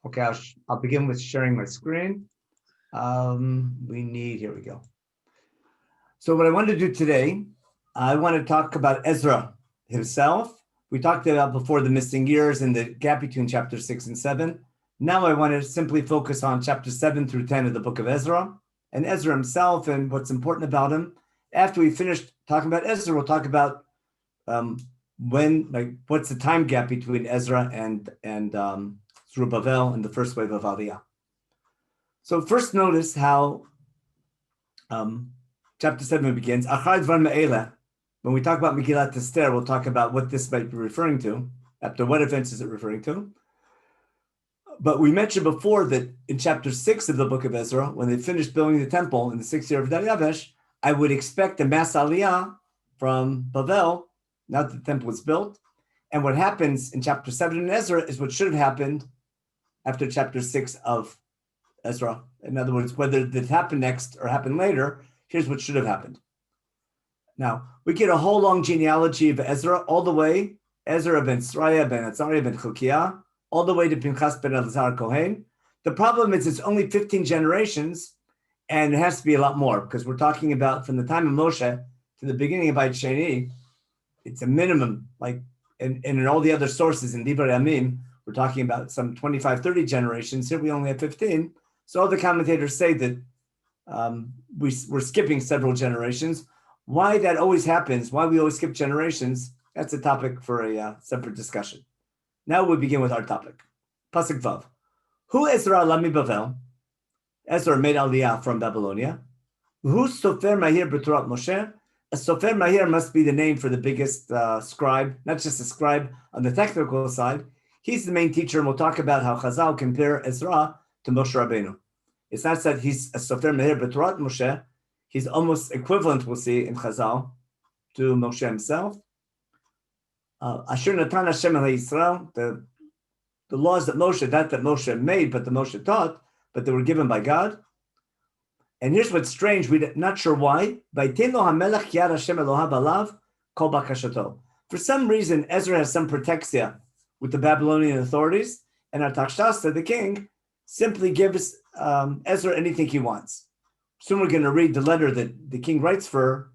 Okay, I'll begin with sharing my screen. Here we go. So what I want to do today, I want to talk about Ezra himself. We talked about before the missing years and the gap between chapter 6 and 7. Now I want to simply focus on chapter 7 through 10 of the book of Ezra and Ezra himself and what's important about him. After we finish talking about Ezra, we'll talk about what's the time gap between Ezra and Zerubbabel and the first wave of Aliyah. So first notice how chapter 7 begins. When we talk about Megillat Esther, we'll talk about what this might be referring to. After what events is it referring to? But we mentioned before that in chapter 6 of the book of Ezra, when they finished building the temple in the 6th year of Dariavesh, I would expect a mass Aliyah from Bavel, now that the temple was built. And what happens in chapter 7 in Ezra is what should have happened after chapter 6 of Ezra. In other words, whether it happened next or happened later, here's what should have happened. Now, we get a whole long genealogy of Ezra, all the way, Ezra ben Sraya, ben Azariah, ben Chilkiah, all the way to Pinchas ben Elazar Kohen. The problem is it's only 15 generations, and it has to be a lot more, because we're talking about from the time of Moshe to the beginning of Beit Sheni, it's a minimum, like, and in all the other sources in Divrei Yamim, we're talking about some 25, 30 generations. Here we only have 15. So all the commentators say that we're skipping several generations. Why that always happens, why we always skip generations, that's a topic for a separate discussion. Now we begin with our topic. Pasuk Vav. Who Ezra Lami Bavel? Ezra made Aliyah from Babylonia. Who Sofer Mahir B'Torah Moshe? A Sofer Mahir must be the name for the biggest scribe, not just a scribe on the technical side. He's the main teacher, and we'll talk about how Chazal compare Ezra to Moshe Rabbeinu. It's not that he's a Sofer Mahir B'Torah Moshe. He's almost equivalent, we'll see in Chazal, to Moshe himself. Asher Natan Hashem El Yisrael, the laws that Moshe made, but that Moshe taught, but they were given by God. And here's what's strange, we're not sure why. For some reason, Ezra has some protexia with the Babylonian authorities, and Artaxerxes, the king, simply gives Ezra anything he wants. Soon we're going to read the letter that the king writes for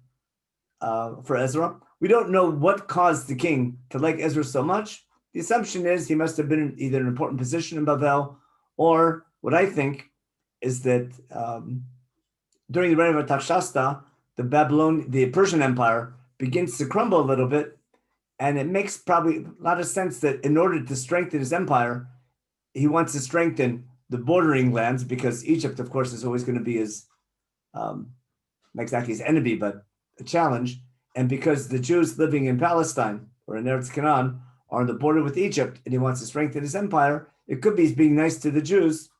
Ezra. We don't know what caused the king to like Ezra so much. The assumption is he must have been in either an important position in Bavel, or what I think is that during the reign of Artaxerxes, the Persian Empire begins to crumble a little bit, and it makes probably a lot of sense that in order to strengthen his empire, he wants to strengthen the bordering lands, because Egypt, of course, is always going to be his, not exactly his enemy, but a challenge. And because the Jews living in Palestine or in Eretz Canaan are on the border with Egypt, and he wants to strengthen his empire, it could be he's being nice to the Jews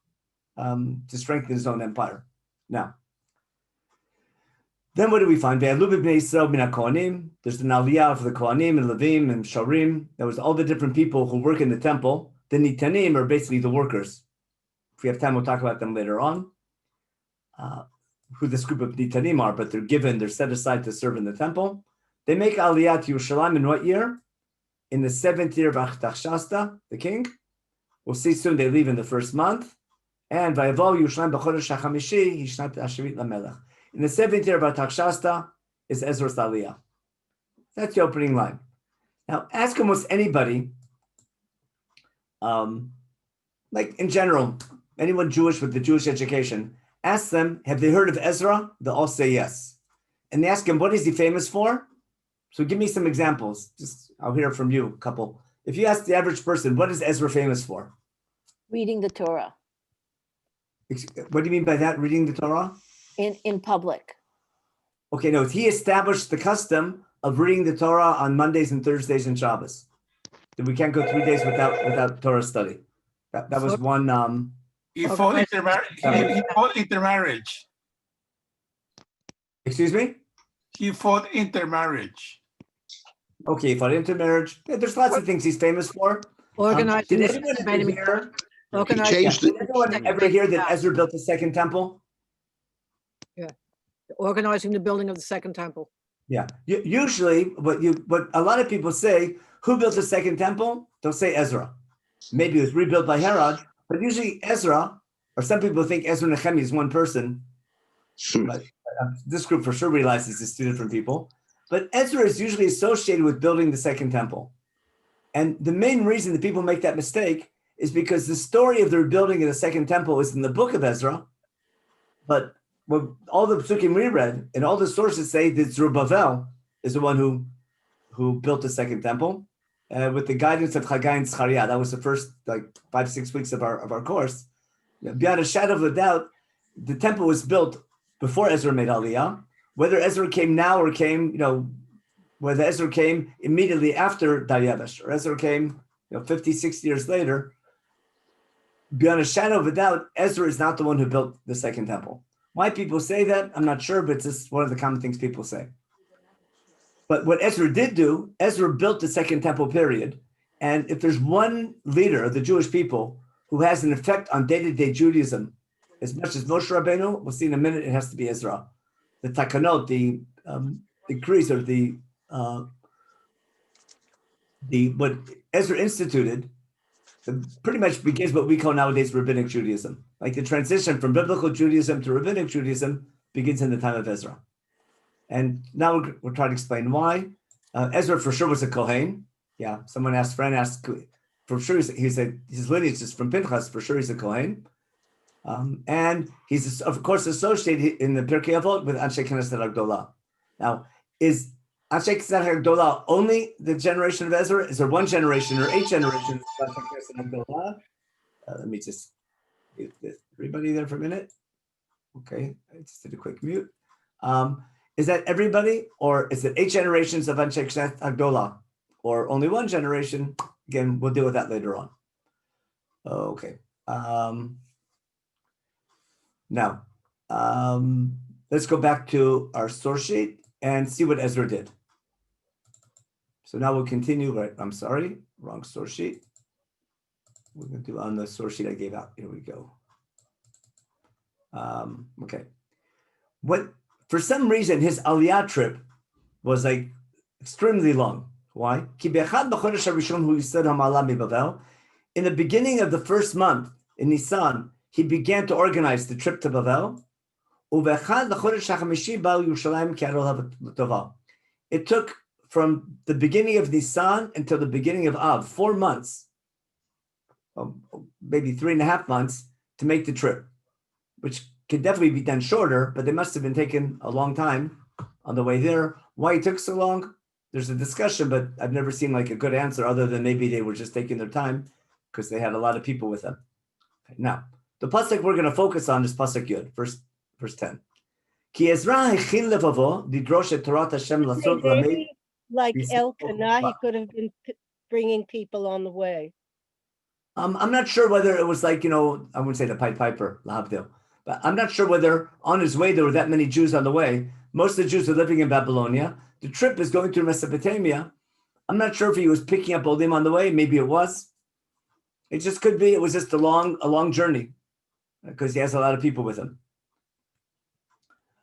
to strengthen his own empire. Now, then what do we find? There's an aliyah for the Kohanim and Levim and Sharim. There was all the different people who work in the temple. The Nitanim are basically the workers. If we have time, we'll talk about them later on, who this group of Nitanim are, but they're set aside to serve in the temple. They make aliyah to Yerushalayim in what year? In the 7th year of Artaxerxes, the king. We'll see soon they leave in the first month. And Vayevo Yerushalayim b'chodesh hachamishi hishnat hashavit lamelech. In the 7th year of Artaxerxes is Ezra's aliyah. That's the opening line. Now, ask almost anybody, like in general, anyone Jewish with the Jewish education, ask them, have they heard of Ezra? They'll all say yes. And they ask him, what is he famous for? So give me some examples. I'll hear from you, a couple. If you ask the average person, what is Ezra famous for? Reading the Torah. What do you mean by that, reading the Torah? In public. Okay, no, he established the custom of reading the Torah on Mondays and Thursdays and Shabbos. That we can't go 3 days without Torah study. That was one. He fought intermarriage. Excuse me? He fought intermarriage. Okay, he fought intermarriage. Yeah, there's lots of things he's famous for. Organizing did anyone ever hear that Ezra built the second temple? Yeah, organizing the building of the second temple. Yeah, usually what a lot of people say, who built the second temple? They'll say Ezra. Maybe it was rebuilt by Herod, But usually Ezra, or some people think Ezra and Nehemiah is one person, but this group for sure realizes it's two different people. But Ezra is usually associated with building the second temple. And the main reason that people make that mistake is because the story of the rebuilding of the second temple is in the book of Ezra, but all the psukim we read and all the sources say that Zerubbabel is the one who built the second temple with the guidance of Haggai and Zechariah. That was the first 5-6 weeks of our course. Beyond a shadow of a doubt, the temple was built before Ezra made Aliyah. Whether Ezra came now or came, whether Ezra came immediately after Daryavesh or Ezra came 50, 60 years later, beyond a shadow of a doubt, Ezra is not the one who built the second temple. Why people say that, I'm not sure, but it's just one of the common things people say. But what Ezra did do, Ezra built the second temple period. And if there's one leader of the Jewish people who has an effect on day-to-day Judaism, as much as Moshe Rabbeinu, we'll see in a minute, it has to be Ezra. The takanot, the decrees, or what Ezra instituted, pretty much begins what we call nowadays rabbinic Judaism. Like the transition from biblical Judaism to rabbinic Judaism begins in the time of Ezra. And now we'll try to explain why. Ezra for sure was a Kohen. Yeah, someone asked, Fran asked, for sure he said his lineage is from Pinchas, for sure he's a Kohen. And he's, of course, associated in the Pirkei Avot with Anshe Knesset Agdolah. Now, is Anshe Knesset Agdolah only the generation of Ezra? Is there one generation or 8 generations of Anshe Knesset Agdolah? Let me just get everybody there for a minute. Okay, I just did a quick mute. Is that everybody, or is it 8 generations of Anshe Knesset Agdolah, or only one generation? Again, we'll deal with that later on. Okay. Now, let's go back to our source sheet and see what Ezra did. So now we'll continue, right? I'm sorry, wrong source sheet. We're going to do on the source sheet I gave out. Here we go. Okay. For some reason, his Aliyah trip was extremely long. Why? In the beginning of the first month, in Nisan, he began to organize the trip to Bavel. It took from the beginning of Nisan until the beginning of Av, 4 months, maybe 3.5 months, to make the trip, which could definitely be done shorter, but they must have been taking a long time on the way there. Why it took so long? There's a discussion, but I've never seen a good answer other than maybe they were just taking their time because they had a lot of people with them. Okay, now, the pasuk we're going to focus on is pasuk Yud, verse 10. Ki Ezra hechin levavo lidrosh et Torat Hashem lasot lamed. Maybe like Elkanah, he could have been bringing people on the way. I'm not sure whether it was I wouldn't say the Pied Piper, lahavdil, but I'm not sure whether on his way there were that many Jews on the way. Most of the Jews are living in Babylonia. The trip is going through Mesopotamia. I'm not sure if he was picking up Olim on the way. Maybe it was. It just could be. It was just a long journey because he has a lot of people with him.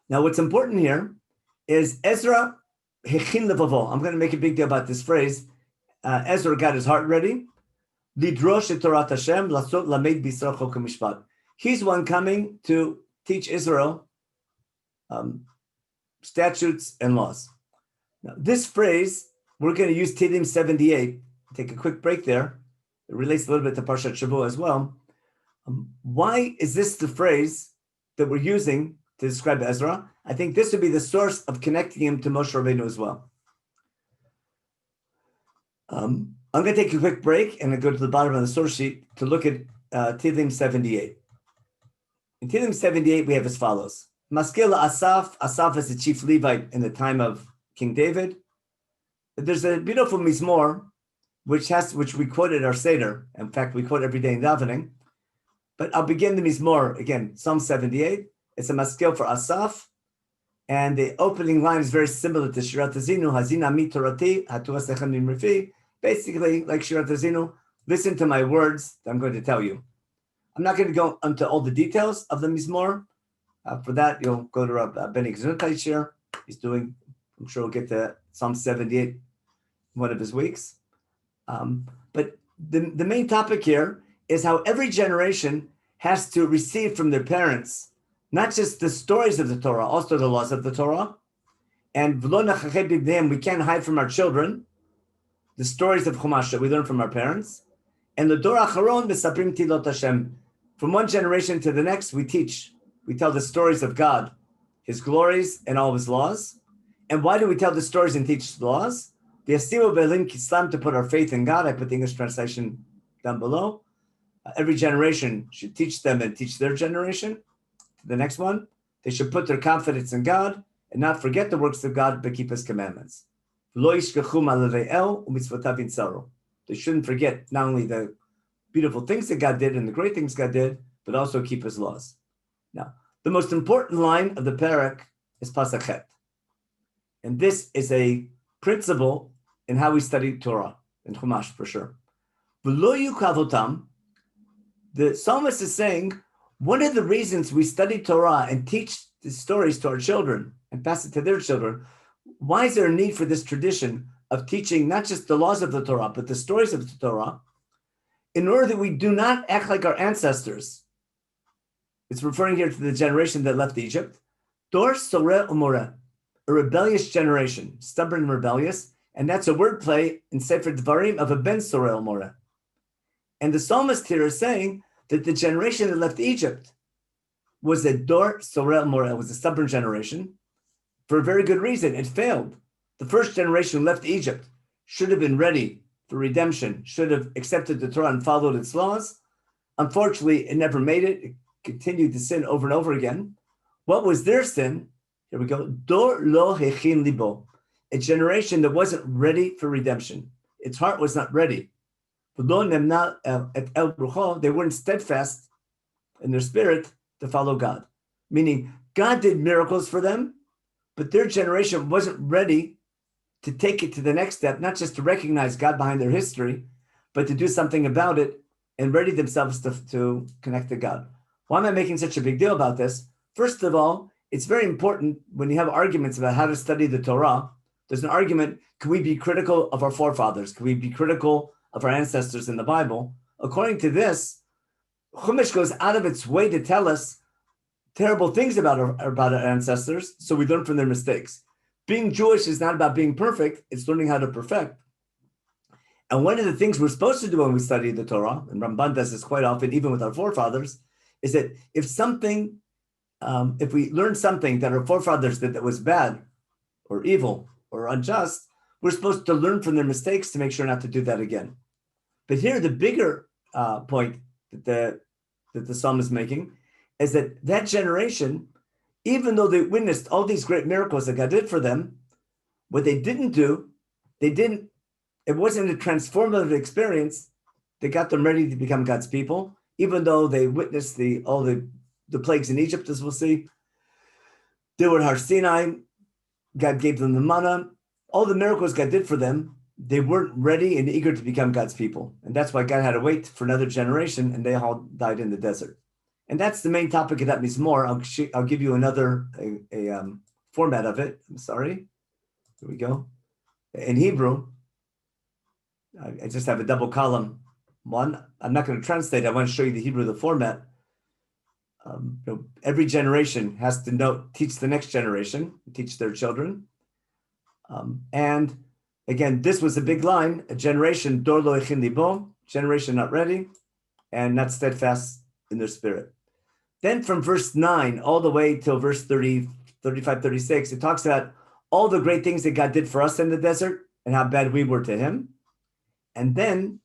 Now, what's important here is Ezra hechin levavo. I'm going to make a big deal about this phrase. Ezra got his heart ready. Lidrosh et Torat Hashem lasot lamed b'Yisrael chok u'mishpat. He's one coming to teach Israel statutes and laws. Now, this phrase, we're going to use Tehillim 78. Take a quick break there. It relates a little bit to Parshat Shavua as well. Why is this the phrase that we're using to describe Ezra? I think this would be the source of connecting him to Moshe Rabbeinu as well. I'm going to take a quick break and go to the bottom of the source sheet to look at Tehillim 78. In Tehillim 78, we have as follows. Maskil Asaf. Asaf is the chief Levite in the time of King David. There's a beautiful mizmor, which we quote at our Seder. In fact, we quote every day in davening. But I'll begin the mizmor again. Psalm 78. It's a maskil for Asaf, and the opening line is very similar to Shirat Hazinu. Hazina mi torati hatu asechem nimrifi. Basically, like Shirat Hazinu, listen to my words that I'm going to tell you. I'm not going to go into all the details of the mizmor. For that, you'll go to Rabbi Benny Gesundheit here. He's doing, I'm sure we'll get to Psalm 78 one of his weeks. But the main topic here is how every generation has to receive from their parents, not just the stories of the Torah, also the laws of the Torah. And we can't hide from our children the stories of Chumash that we learn from our parents. And the Dor Acharon Mesaprim Tilot Hashem. From one generation to the next, we teach. We tell the stories of God, His glories, and all of His laws. And why do we tell the stories and teach the laws? To put our faith in God. I put the English translation down below. Every generation should teach them and teach their generation. The next one, they should put their confidence in God and not forget the works of God, but keep His commandments. They shouldn't forget not only the beautiful things that God did and the great things God did, but also keep His laws. Now, the most important line of the parak is Pasachet. And this is a principle in how we study Torah, in Chumash for sure. The psalmist is saying, one of the reasons we study Torah and teach the stories to our children and pass it to their children, why is there a need for this tradition of teaching not just the laws of the Torah, but the stories of the Torah, in order that we do not act like our ancestors? It's referring here to the generation that left Egypt. Dor Soreh Umoreh, a rebellious generation, stubborn and rebellious, and that's a wordplay in Sefer Dvarim of a Ben Soreh Umoreh. And the psalmist here is saying that the generation that left Egypt was a Dor Soreh Umoreh, was a stubborn generation, for a very good reason. It failed. The first generation who left Egypt should have been ready for redemption, should have accepted the Torah and followed its laws. Unfortunately, it never made it. It continued to sin over and over again. What was their sin? Here we go. Dor lo hechin libo, a generation that wasn't ready for redemption. Its heart was not ready. They weren't steadfast in their spirit to follow God. Meaning, God did miracles for them, but their generation wasn't ready to take it to the next step, not just to recognize God behind their history, but to do something about it and ready themselves to connect to God. Why am I making such a big deal about this? First of all, it's very important when you have arguments about how to study the Torah. There's an argument, can we be critical of our forefathers? Can we be critical of our ancestors in the Bible? According to this, Chumash goes out of its way to tell us terrible things about our ancestors, so we learn from their mistakes. Being Jewish is not about being perfect, it's learning how to perfect. And one of the things we're supposed to do when we study the Torah, and Ramban does this quite often, even with our forefathers, is that if we learn something that our forefathers did that was bad or evil or unjust, we're supposed to learn from their mistakes to make sure not to do that again. But here, the bigger point that the psalm is making is that generation, even though they witnessed all these great miracles that God did for them, what they didn't do, it wasn't a transformative experience that got them ready to become God's people, even though they witnessed all the plagues in Egypt, as we'll see. They were at Har Sinai, God gave them the manna, all the miracles God did for them, they weren't ready and eager to become God's people. And that's why God had to wait for another generation, and they all died in the desert. And that's the main topic of that Mizmor. I'll give you another format of it. I'm sorry. Here we go. In Hebrew, I just have a double column. One, I'm not going to translate. I want to show you the Hebrew, the format. Every generation has to teach the next generation, teach their children. And again, this was a big line, a generation, dor lo echin libo, generation not ready and not steadfast in their spirit. Then from verse 9 all the way till verse 30, 35, 36, it talks about all the great things that God did for us in the desert and how bad we were to him. And then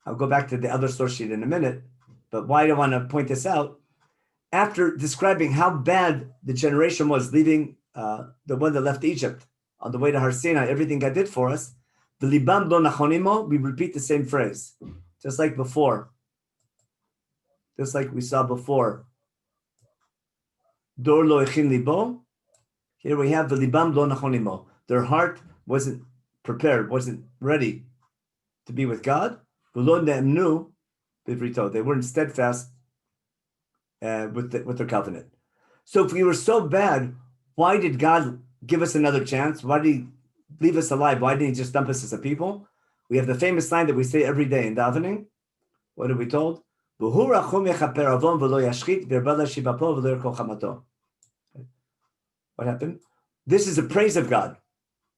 I'll go back to the other source sheet in a minute, but why do I want to point this out? After describing how bad the generation was leaving the one that left Egypt on the way to Har Sinai, everything God did for us, the libam lo nachonimo, we repeat the same phrase, just like before, just like we saw before. Dor lo echin libo. Here we have the libam lo nachonimo. Their heart wasn't prepared, wasn't ready to be with God. They weren't steadfast with their covenant. So if we were so bad, why did God give us another chance? Why did he leave us alive? Why didn't he just dump us as a people? We have the famous line that we say every day in davening. What are we told? V'hu rachum yechaper avon v'lo yashchit v'yarbad shivapo v'lo yerkol chamato. What happened? This is a praise of God.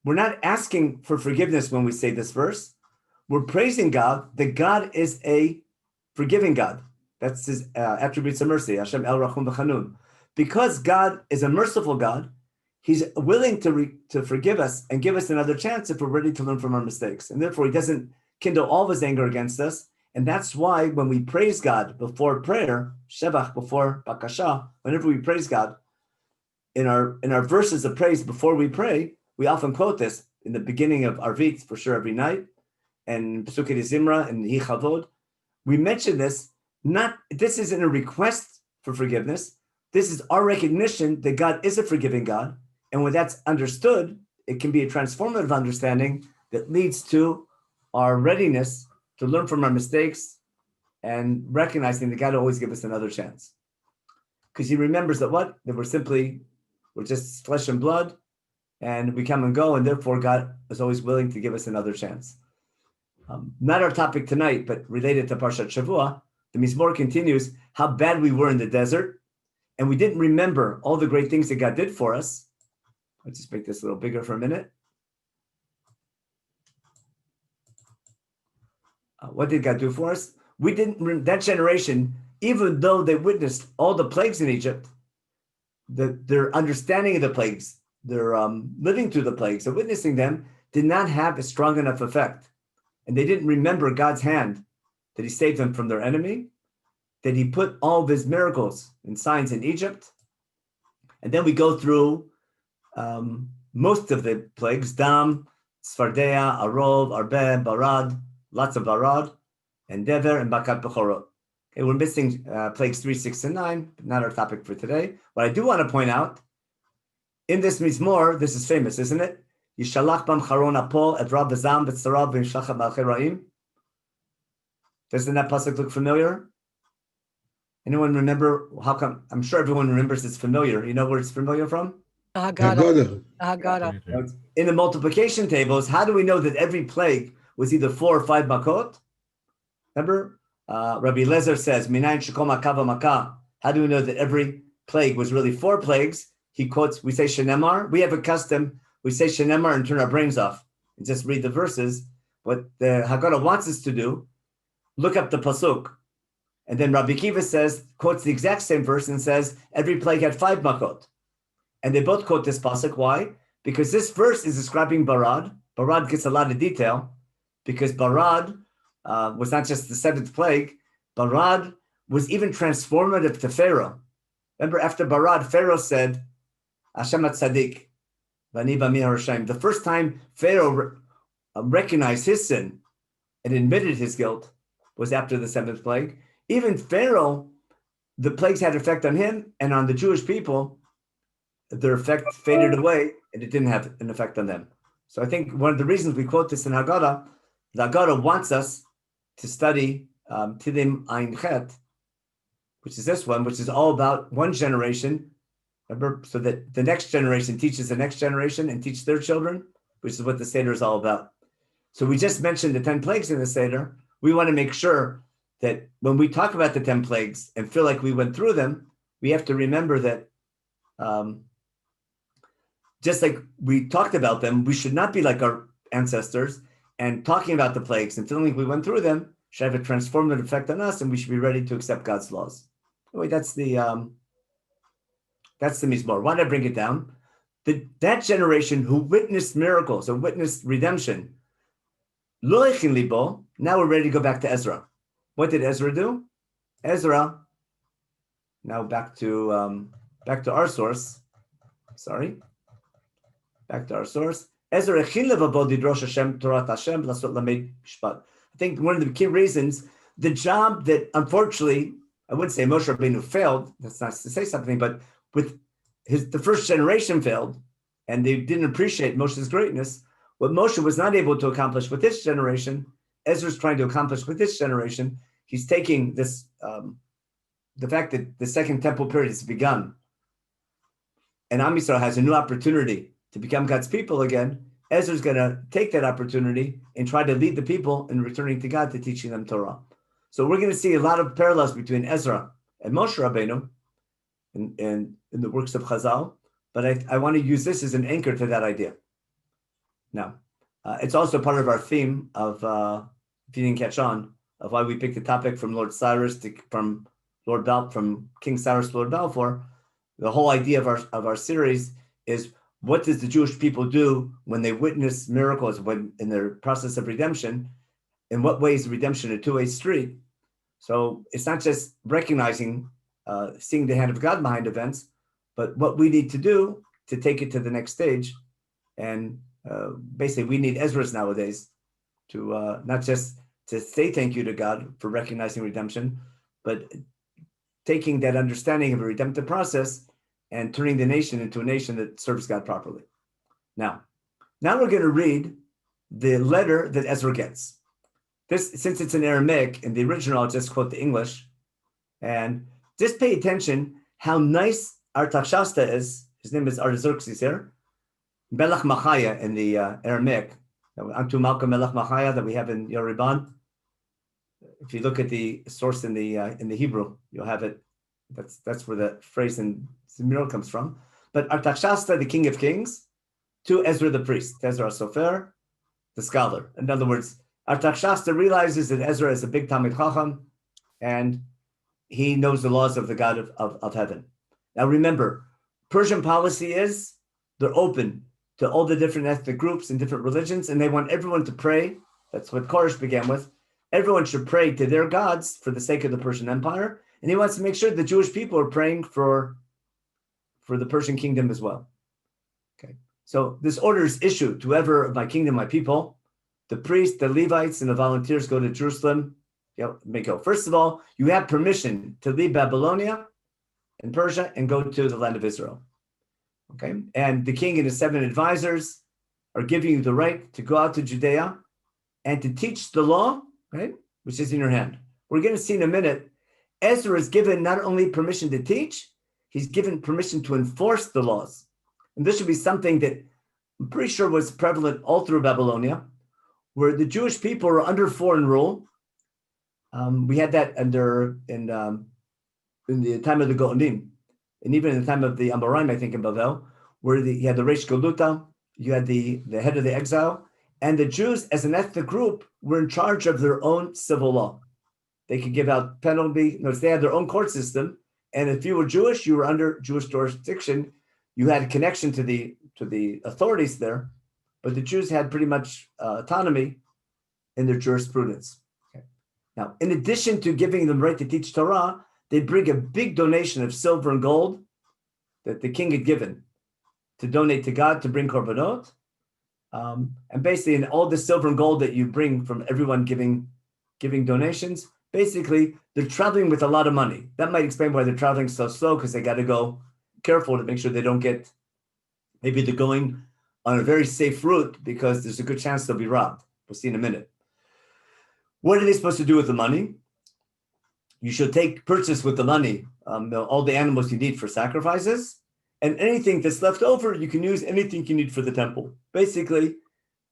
We're not asking for forgiveness when we say this verse. We're praising God that God is a forgiving God. That's his attributes of mercy. Hashem el rachum v'chanun. Because God is a merciful God, he's willing to forgive us and give us another chance if we're ready to learn from our mistakes. And therefore, he doesn't kindle all of his anger against us. And that's why when we praise God before prayer, shevach before bakasha, whenever we praise God, in our verses of praise before we pray, we often quote this in the beginning of Arvit, for sure every night, and Pesukei Zimra and Hi Chavod. We mention this, this isn't a request for forgiveness. This is our recognition that God is a forgiving God. And when that's understood, it can be a transformative understanding that leads to our readiness to learn from our mistakes and recognizing that God will always give us another chance. Because he remembers that we're just flesh and blood, and we come and go, and therefore God is always willing to give us another chance. Not our topic tonight, but related to Parshat Shavua, the Mizmor continues how bad we were in the desert, and we didn't remember all the great things that God did for us. Let's just make this a little bigger for a minute. What did God do for us? That generation, even though they witnessed all the plagues in Egypt, their understanding of the plagues, their living through the plagues, and witnessing them did not have a strong enough effect. And they didn't remember God's hand, that he saved them from their enemy, that he put all of his miracles and signs in Egypt. And then we go through most of the plagues, Dam, Sfardea, Arov, Arbe, Barad, lots of Barad, and Dever, and Bakat Bechorot. Okay, we're missing plagues 3, 6, and 9, but not our topic for today. What I do want to point out, in this Mizmor, this is famous, isn't it? Yishalach bam charon apol et rab v'zam v'tzarav v'yishlachat malchei ra'im. Doesn't that pasuk look familiar? Anyone remember? How come? I'm sure everyone remembers it's familiar. You know where it's familiar from? Haggadah. In the multiplication tables, how do we know that every plague was either 4 or 5 makot? Remember? Rabbi Lezer says, Minayin shekom makava makah. How do we know that every plague was really 4 plagues? He quotes, we say Shenemar. We have a custom, we say Shenemar and turn our brains off and just read the verses. What the Haggadah wants us to do, look up the pasuk. And then Rabbi Kiva quotes the exact same verse and says, every plague had 5 makot. And they both quote this pasuk. Why? Because this verse is describing Barad. Barad gets a lot of detail because Barad was not just the 7th plague. Barad was even transformative to Pharaoh. Remember, after Barad, Pharaoh said, Hashem at-Tzadik, v'ani b'mi harashaim. The first time Pharaoh recognized his sin and admitted his guilt was after the 7th plague. Even Pharaoh, the plagues had effect on him and on the Jewish people. Their effect faded away and it didn't have an effect on them. So I think one of the reasons we quote this in Haggadah, the Haggadah wants us to study Tilim Ein Chet, which is this one, which is all about one generation, remember, so that the next generation teaches the next generation and teach their children, which is what the Seder is all about. So we just mentioned the 10 plagues in the Seder. We want to make sure that when we talk about the 10 plagues and feel like we went through them, we have to remember that just like we talked about them, we should not be like our ancestors and talking about the plagues and feeling like we went through them should have a transformative effect on us, and we should be ready to accept God's laws. Anyway, that's the Mizmor. Why did I bring it down? That generation who witnessed miracles or witnessed redemption, lo echin libo. Now we're ready to go back to Ezra. What did Ezra do? Ezra. Now back to our source. Sorry. Back to our source. Ezra echin levavo lidrosh Hashem Torat Hashem lasot lamed mishpat. I think one of the key reasons, the job that unfortunately, I wouldn't say Moshe Rabbeinu failed, that's not to say something, but with the first generation failed, and they didn't appreciate Moshe's greatness. What Moshe was not able to accomplish with this generation, Ezra's trying to accomplish with this generation. He's taking this, the fact that the Second Temple period has begun, and Am Yisrael has a new opportunity to become God's people again. Ezra's going to take that opportunity and try to lead the people in returning to God, to teaching them Torah. So we're going to see a lot of parallels between Ezra and Moshe Rabbeinu in the works of Chazal, but I want to use this as an anchor to that idea. Now, it's also part of our theme of, if you didn't catch on, of why we picked the topic from Lord Cyrus from King Cyrus to Lord Balfour. The whole idea of our series is, what does the Jewish people do when they witness miracles, when in their process of redemption? In what way is redemption a two-way street? So it's not just recognizing, seeing the hand of God behind events, but what we need to do to take it to the next stage. And basically, we need Ezra's nowadays to not just to say thank you to God for recognizing redemption, but taking that understanding of a redemptive process and turning the nation into a nation that serves God properly. Now we're going to read the letter that Ezra gets. This, since it's in Aramaic, in the original, I'll just quote the English. And just pay attention how nice Artaxerxes is. His name is Artaxerxes here. Melech Machaya in the Aramaic. Antu Malka Melech Machaya that we have in Yoruban. If you look at the source in the Hebrew, you'll have it. That's where the phrase in Zemir comes from. But Artaxerxes, the king of kings, to Ezra the priest, Ezra Sofer, the scholar. In other words, Artaxerxes realizes that Ezra is a big Talmid Chacham, and he knows the laws of the God of heaven. Now remember, Persian policy is they're open to all the different ethnic groups and different religions, and they want everyone to pray. That's what Koresh began with. Everyone should pray to their gods for the sake of the Persian Empire, and he wants to make sure the Jewish people are praying for the Persian kingdom as well. Okay, so this order is issued to whoever of my kingdom, my people. The priests, the Levites, and the volunteers go to Jerusalem. May go. First of all, you have permission to leave Babylonia and Persia and go to the land of Israel. Okay, and the king and his 7 advisors are giving you the right to go out to Judea and to teach the law, right, which is in your hand. We're going to see in a minute, Ezra is given not only permission to teach, he's given permission to enforce the laws. And this should be something that I'm pretty sure was prevalent all through Babylonia, where the Jewish people were under foreign rule. We had that in the time of the Go'anim, and even in the time of the Amoraim, I think in Bavel, where you had the Reish Galuta, you had the head of the exile, and the Jews as an ethnic group were in charge of their own civil law. They could give out penalty. Notice they had their own court system, and if you were Jewish, you were under Jewish jurisdiction. You had a connection to the authorities there, but the Jews had pretty much autonomy in their jurisprudence. Okay. Now, in addition to giving them the right to teach Torah, they bring a big donation of silver and gold that the king had given to donate to God to bring korbanot. And basically, in all the silver and gold that you bring from everyone giving donations, basically, they're traveling with a lot of money. That might explain why they're traveling so slow, because they got to go careful to make sure they don't get, maybe they're going on a very safe route because there's a good chance they'll be robbed. We'll see in a minute. What are they supposed to do with the money? You should purchase with the money all the animals you need for sacrifices, and anything that's left over, you can use anything you need for the temple. Basically,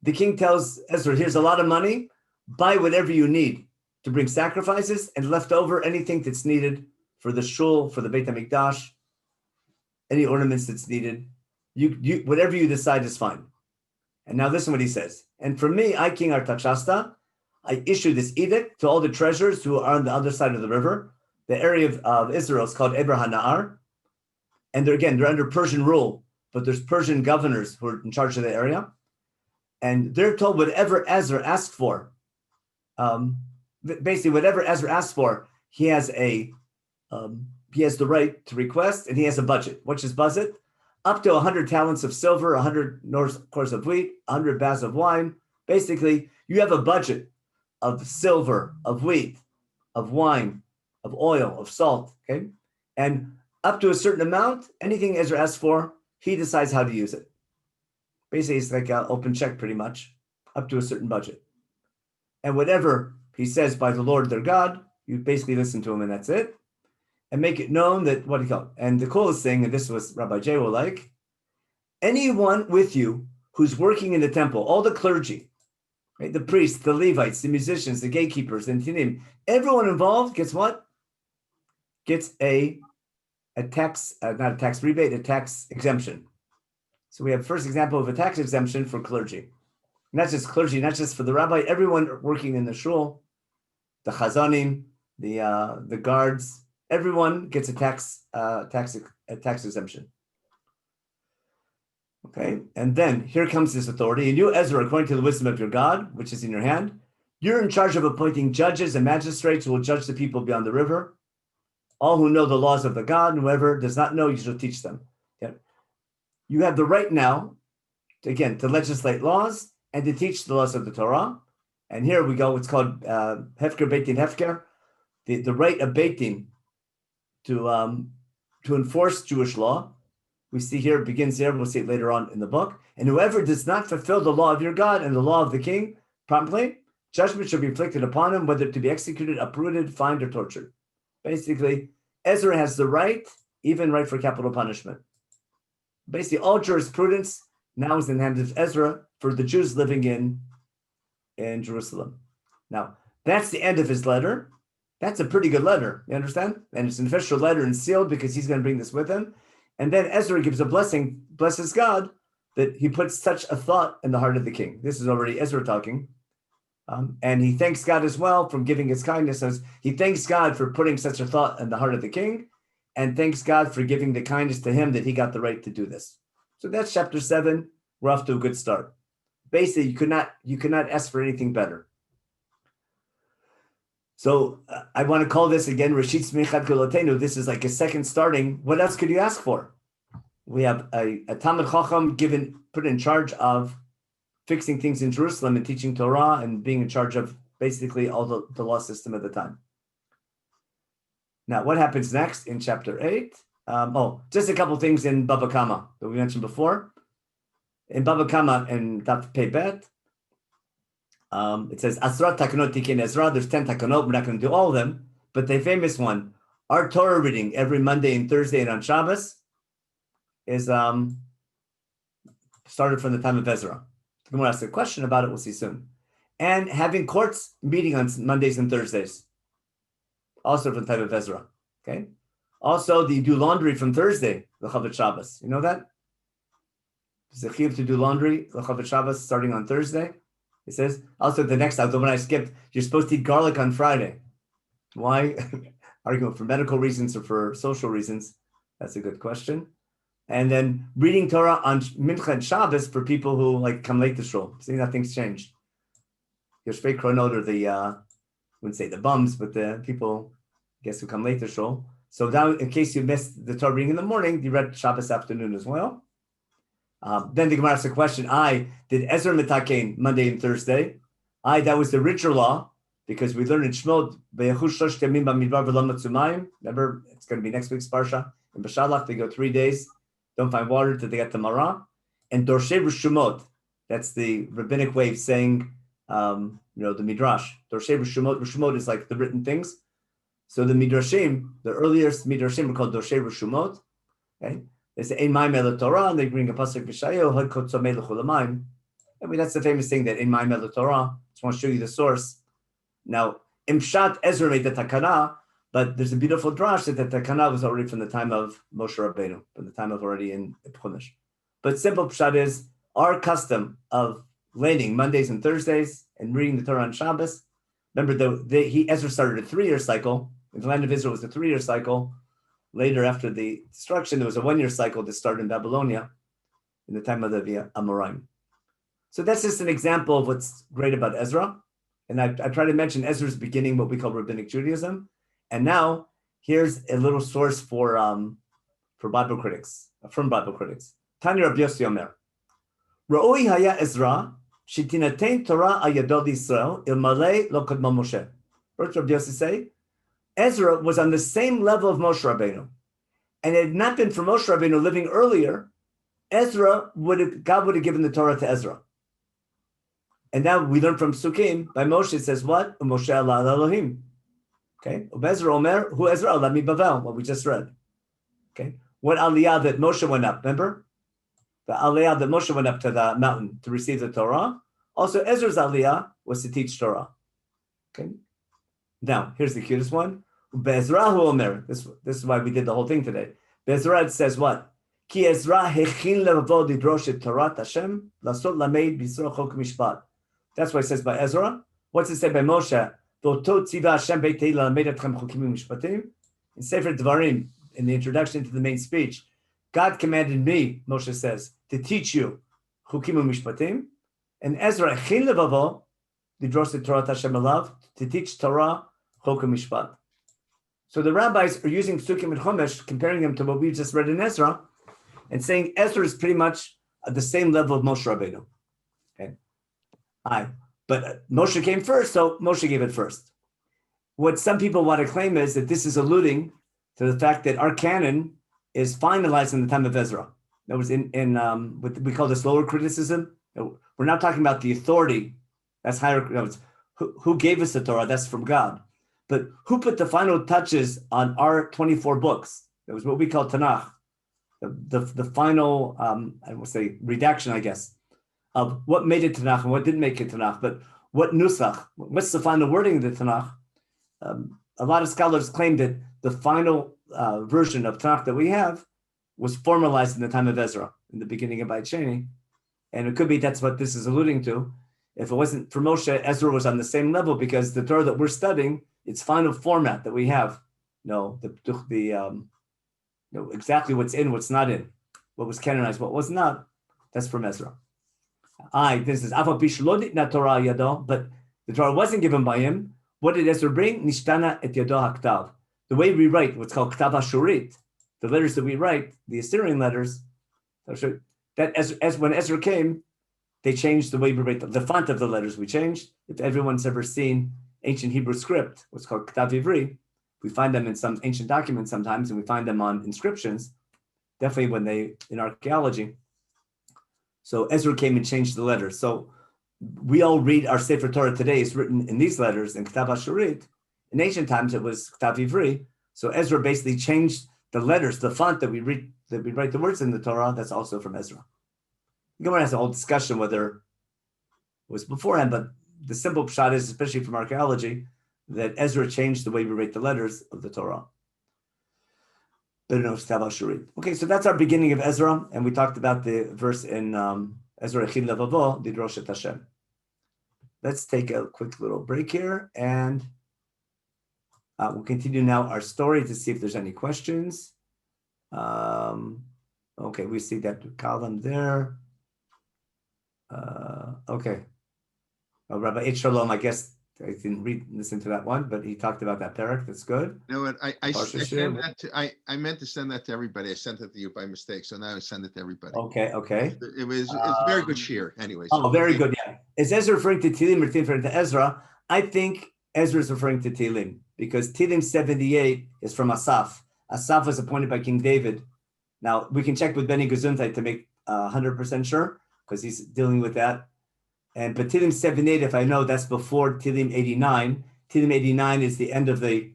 the king tells Ezra, here's a lot of money, buy whatever you need to bring sacrifices, and left over anything that's needed for the shul, for the Beit HaMikdash, any ornaments that's needed. You whatever you decide is fine. And now listen what he says. And for me, I, King Artaxerxes, I issue this edict to all the treasurers who are on the other side of the river. The area of Israel is called Eber HaNahar. And they're under Persian rule, but there's Persian governors who are in charge of the area. And they're told whatever Ezra asks for, basically whatever Ezra asks for, he has the right to request, and he has a budget. What's his budget? Up to 100 talents of silver, 100 cores of wheat, 100 baths of wine. Basically, you have a budget of silver, of wheat, of wine, of oil, of salt, okay? And up to a certain amount, anything Ezra asks for, he decides how to use it. Basically, it's like an open check pretty much, up to a certain budget. And whatever he says by the Lord their God, you basically listen to him and that's it. And make it known that, what do you call it? And the coolest thing, and this was Rabbi J will like, anyone with you who's working in the temple, all the clergy, right? The priests, the Levites, the musicians, the gatekeepers, and Tinim. Everyone involved gets what? Gets a tax, not a tax rebate, a tax exemption. So we have first example of a tax exemption for clergy. Not just clergy, not just for the rabbi, everyone working in the shul, the chazanim, the guards, everyone gets a tax exemption. Okay, and then here comes this authority. And you, Ezra, according to the wisdom of your God, which is in your hand, you're in charge of appointing judges and magistrates who will judge the people beyond the river. All who know the laws of the God, and whoever does not know, you shall teach them. Okay. You have the right now, to legislate laws and to teach the laws of the Torah. And here we go, it's called Hefker Beitin Hefker, the right of Beitin to enforce Jewish law. We see here, it begins there, we'll see it later on in the book. And whoever does not fulfill the law of your God and the law of the king promptly, judgment shall be inflicted upon him, whether to be executed, uprooted, fined, or tortured. Basically, Ezra has the right, even right for capital punishment. Basically, all jurisprudence now is in the hands of Ezra for the Jews living in Jerusalem. Now, that's the end of his letter. That's a pretty good letter, you understand? And it's an official letter and sealed because he's going to bring this with him. And then Ezra gives a blessing, blesses God, that he puts such a thought in the heart of the king. This is already Ezra talking. And he thanks God as well for giving his kindness. He thanks God for putting such a thought in the heart of the king, and thanks God for giving the kindness to him that he got the right to do this. So that's chapter 7. We're off to a good start. Basically, you could not ask for anything better. So I want to call this again Rashit Smichat Golotenu. This is like a second starting. What else could you ask for? We have a Talmid Chacham put in charge of fixing things in Jerusalem and teaching Torah and being in charge of basically all the law system at the time. Now, what happens next in chapter 8? Just a couple things in Baba Kama that we mentioned before. In Baba Kama and Daf Pei Bet, it says, Asrat Takanot Tikin Ezra. There's 10 Takanot. We're not going to do all of them, but the famous one, our Torah reading every Monday and Thursday and on Shabbos is started from the time of Ezra. I'm going to ask a question about it. We'll see soon. And having courts meeting on Mondays and Thursdays, also from the time of Ezra. Okay. Also, you do laundry from Thursday, l'chavet Shabbos. You know that? It's a chiyuv to do laundry, l'chavet Shabbos, starting on Thursday. It says, also the next one I skipped, you're supposed to eat garlic on Friday. Why? Argument for medical reasons or for social reasons. That's a good question. And then reading Torah on Mincha and Shabbos for people who come late to shul. See, nothing's changed. Your Shvei Kronot are I wouldn't say the bums, but the people, I guess, who come late to shul. So now, in case you missed the Torah reading in the morning, you read Shabbos afternoon as well. Then the Gemara asks a question. Did Ezra mitakein Monday and Thursday? That was the richer law, because we learned in Shemot, remember, it's going to be next week's Parsha. In Bashalach, they go 3 days, don't find water till they get to Marah. And Dorshei Rishumot, that's the rabbinic way of saying, the Midrash. Dorshei Rishumot is like the written things. So the Midrashim, the earliest Midrashim are called Dorshei Rishumot. Okay? They say, Ein Maim El Torah, and they bring a pasuk B'Shayahu, Had Kotzomei L'Chulamayim. I mean, that's the famous thing that Ein Maim El Torah. Just want to show you the source. Now, Imshat Ezra made the Takana, but there's a beautiful drash that the Takana was already from the time of Moshe Rabbeinu, from the time of already in Chumash. But simple pshat is our custom of laning Mondays and Thursdays and reading the Torah on Shabbos. Remember, Ezra started a 3-year cycle. In the land of Israel, it was a 3-year cycle. Later, after the destruction, there was a 1-year cycle that started in Babylonia in the time of the Amoraim. So that's just an example of what's great about Ezra. And I try to mention Ezra's beginning, what we call Rabbinic Judaism. And now, here's a little source for Bible critics, from Bible critics. Tanya Rabbi Yossi Omer. Ra'oi haya Ezra, shitinatein Torah ayadol Yisrael, ilmalei lo kadmo Moshe. What did Rabbi Yossi say? Ezra was on the same level of Moshe Rabbeinu. And it had not been for Moshe Rabbeinu living earlier, God would have given the Torah to Ezra. And now we learn from Sukkim, by Moshe, it says what? Moshe Allah Elohim. Okay. Ezra Omer, who Ezra Allah mi Bavel, what we just read. Okay. What aliyah that Moshe went up, remember? The aliyah that Moshe went up to the mountain to receive the Torah. Also, Ezra's aliyah was to teach Torah. Okay. Now, here's the cutest one. Be'ezrahu omer. This is why we did the whole thing today. Be'ezra, it says what? Ki Ezra hechin levavo lidrosh et Torat Hashem lasot lamed b'Yisrael chok mishpat. That's why it says by Ezra. What's it say by Moshe? V'oto tziva Hashem beit Tehillah lamed etchem chokim u'mishpatim. In Sefer Devarim, in the introduction to the main speech, God commanded me, Moshe says, to teach you chokim u'mishpatim. And Ezra hechin levavo lidrosh et Torat Hashem alav, to teach Torah chok u'mishpat. So the rabbis are using Psukim and Chumash, comparing them to what we just read in Ezra, and saying Ezra is pretty much at the same level of Moshe Rabbeinu. Okay, but Moshe came first, so Moshe gave it first. What some people want to claim is that this is alluding to the fact that our canon is finalized in the time of Ezra. That was in what we call this lower criticism. We're not talking about the authority. That's higher. Who gave us the Torah? That's from God. But who put the final touches on our 24 books? That was what we call Tanakh, the final, I will say, redaction, I guess, of what made it Tanakh and what didn't make it Tanakh. But what nusach? What's the final wording of the Tanakh? A lot of scholars claim that the final version of Tanakh that we have was formalized in the time of Ezra, in the beginning of Beit Sheni. And it could be that's what this is alluding to. If it wasn't for Moshe, Ezra was on the same level because the Torah that we're studying, its final format that we have, exactly what's in, what's not in, what was canonized, what was not, that's from Ezra. This is Afa Pishlodit na Torah Yado, but the Torah wasn't given by him. What did Ezra bring? Nishtana et Yado Haktav. The way we write, what's called Ktav HaShurit, the letters that we write, the Assyrian letters, that as when Ezra came, they changed the way we write the font of the letters. We changed. If everyone's ever seen ancient Hebrew script, what's called Ktav Ivri, we find them in some ancient documents sometimes, and we find them on inscriptions, definitely when they, in archaeology. So Ezra came and changed the letters. So we all read our Sefer Torah today is written in these letters in Ktav HaShurit. In ancient times, it was Ktav Ivri. So Ezra basically changed the letters, the font that we read, that we write the words in the Torah. That's also from Ezra. Gemara has a whole discussion whether it was beforehand, but the simple pshat is, especially from archaeology, that Ezra changed the way we write the letters of the Torah. Okay, so that's our beginning of Ezra, and we talked about the verse in Ezra Echin Levavo, Lidrosh et Hashem. Let's take a quick little break here, and we'll continue now our story to see if there's any questions. Okay, we see that column there. Okay. Rabbi H. Shalom, I guess I didn't listen to that one, but he talked about that parak. That's good. You know what? I sent that to, I meant to send that to everybody. I sent it to you by mistake, so now I send it to everybody. Okay. It's very good shir. Anyways. Oh, very good. Yeah. Is Ezra referring to Tehillim or referring to Ezra? I think Ezra is referring to Tehillim because Tehillim 78 is from Asaph. Asaph was appointed by King David. Now we can check with Benny Gesundheit to make 100% sure because he's dealing with that. And but Tehillim 78, if I know, that's before Tehillim 89. Tehillim 89 is the end of the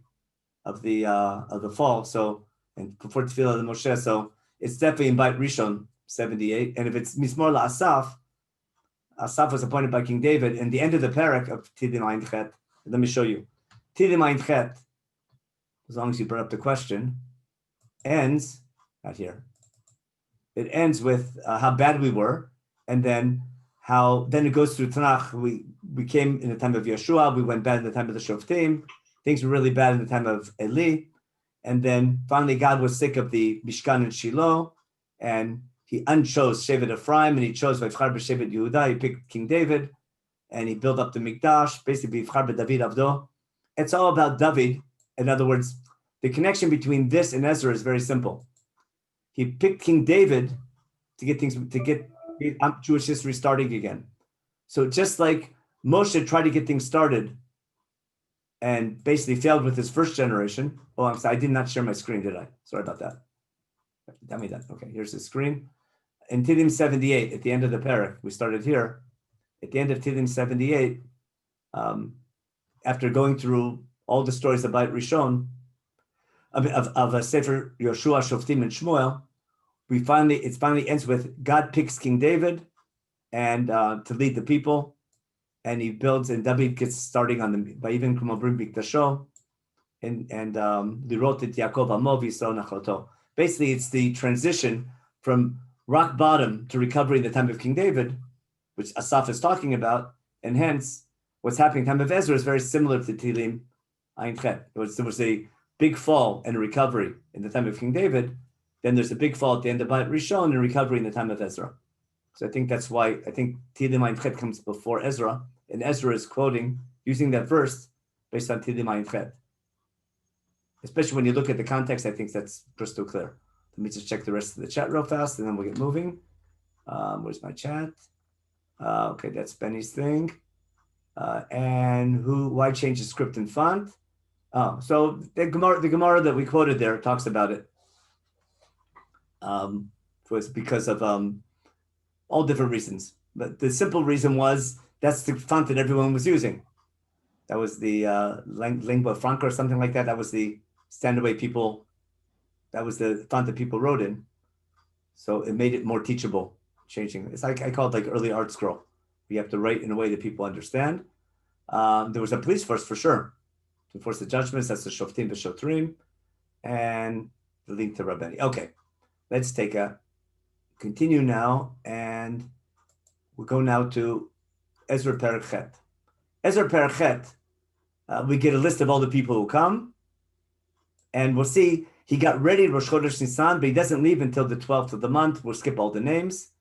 fall. So and before Tefillah the Moshe, so it's definitely in Beit Rishon 78. And if it's Mismor LaAsaph, Asaph was appointed by King David. And the end of the parak of Tehillim Ayin Chet. Let me show you. Tehillim Ayin Chet, as long as you brought up the question, ends not here. It ends with how bad we were, and then how then it goes through Tanakh. We came in the time of Yeshua, we went bad in the time of the Shoftim, things were really bad in the time of Eli, and then finally God was sick of the Mishkan and Shiloh, and he unchose Shevet Ephraim, and he chose Vayivchar b'Shevet Yehuda. He picked King David, and he built up the Mikdash, basically Vayivchar b'David Avdo. It's all about David. In other words, the connection between this and Ezra is very simple. He picked King David to get Jewish history starting again. So just like Moshe tried to get things started and basically failed with his first generation. Oh, I'm sorry, I did not share my screen, did I? Sorry about that. Tell me that. Okay, here's the screen. In Tehillim 78, at the end of the parak, we started here. At the end of Tehillim 78, after going through all the stories about Rishon, of a Sefer Yoshua, Shoftim, and Shmuel, it finally ends with God picks King David and to lead the people, and he builds, and David gets starting on the Vayiven Kumobrim Biktasho, and Lirot et Yaakov Amo V'Yisrael Nachlato. Basically, it's the transition from rock bottom to recovery in the time of King David, which Asaph is talking about, and hence what's happening in the time of Ezra is very similar to Tehillim Ayin Chet. There was a big fall and a recovery in the time of King David. Then there's a big fall at the end of Bayit Rishon and recovery in the time of Ezra. So I think that's why I think Tehillim Ayin Chet comes before Ezra, and Ezra is quoting, using that verse based on Tehillim Ayin Chet. Especially when you look at the context, I think that's crystal clear. Let me just check the rest of the chat real fast, and then we'll get moving. Where's my chat? Okay, that's Benny's thing. And why change the script and font? Oh, so the Gemara that we quoted there talks about it. Was because of all different reasons. But the simple reason was that's the font that everyone was using. That was the lingua franca or something like that. That was the standard way people, that was the font that people wrote in. So it made it more teachable, changing. It's like, I call it like early art scroll. You have to write in a way that people understand. There was a police force for sure to enforce the judgments. That's the Shoftim V'Shotrim and the link to Rabbi. Okay, let's continue now, and we'll go now to Ezra Perek Chet. Ezra Perek Chet, we get a list of all the people who come, and we'll see he got ready Rosh Chodesh Nisan, but he doesn't leave until the 12th of the month. We'll skip all the names.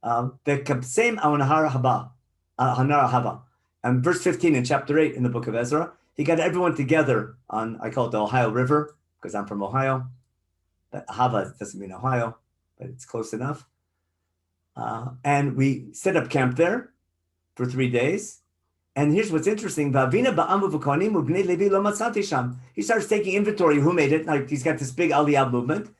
The Kabsem Hanar Hava. And verse 15 in chapter 8 in the book of Ezra, he got everyone together on, I call it the Ohio River, because I'm from Ohio. But Hava doesn't mean Ohio, but it's close enough. And we set up camp there for 3 days. And here's what's interesting. He starts taking inventory. Who made it? Like he's got this big Aliyah movement.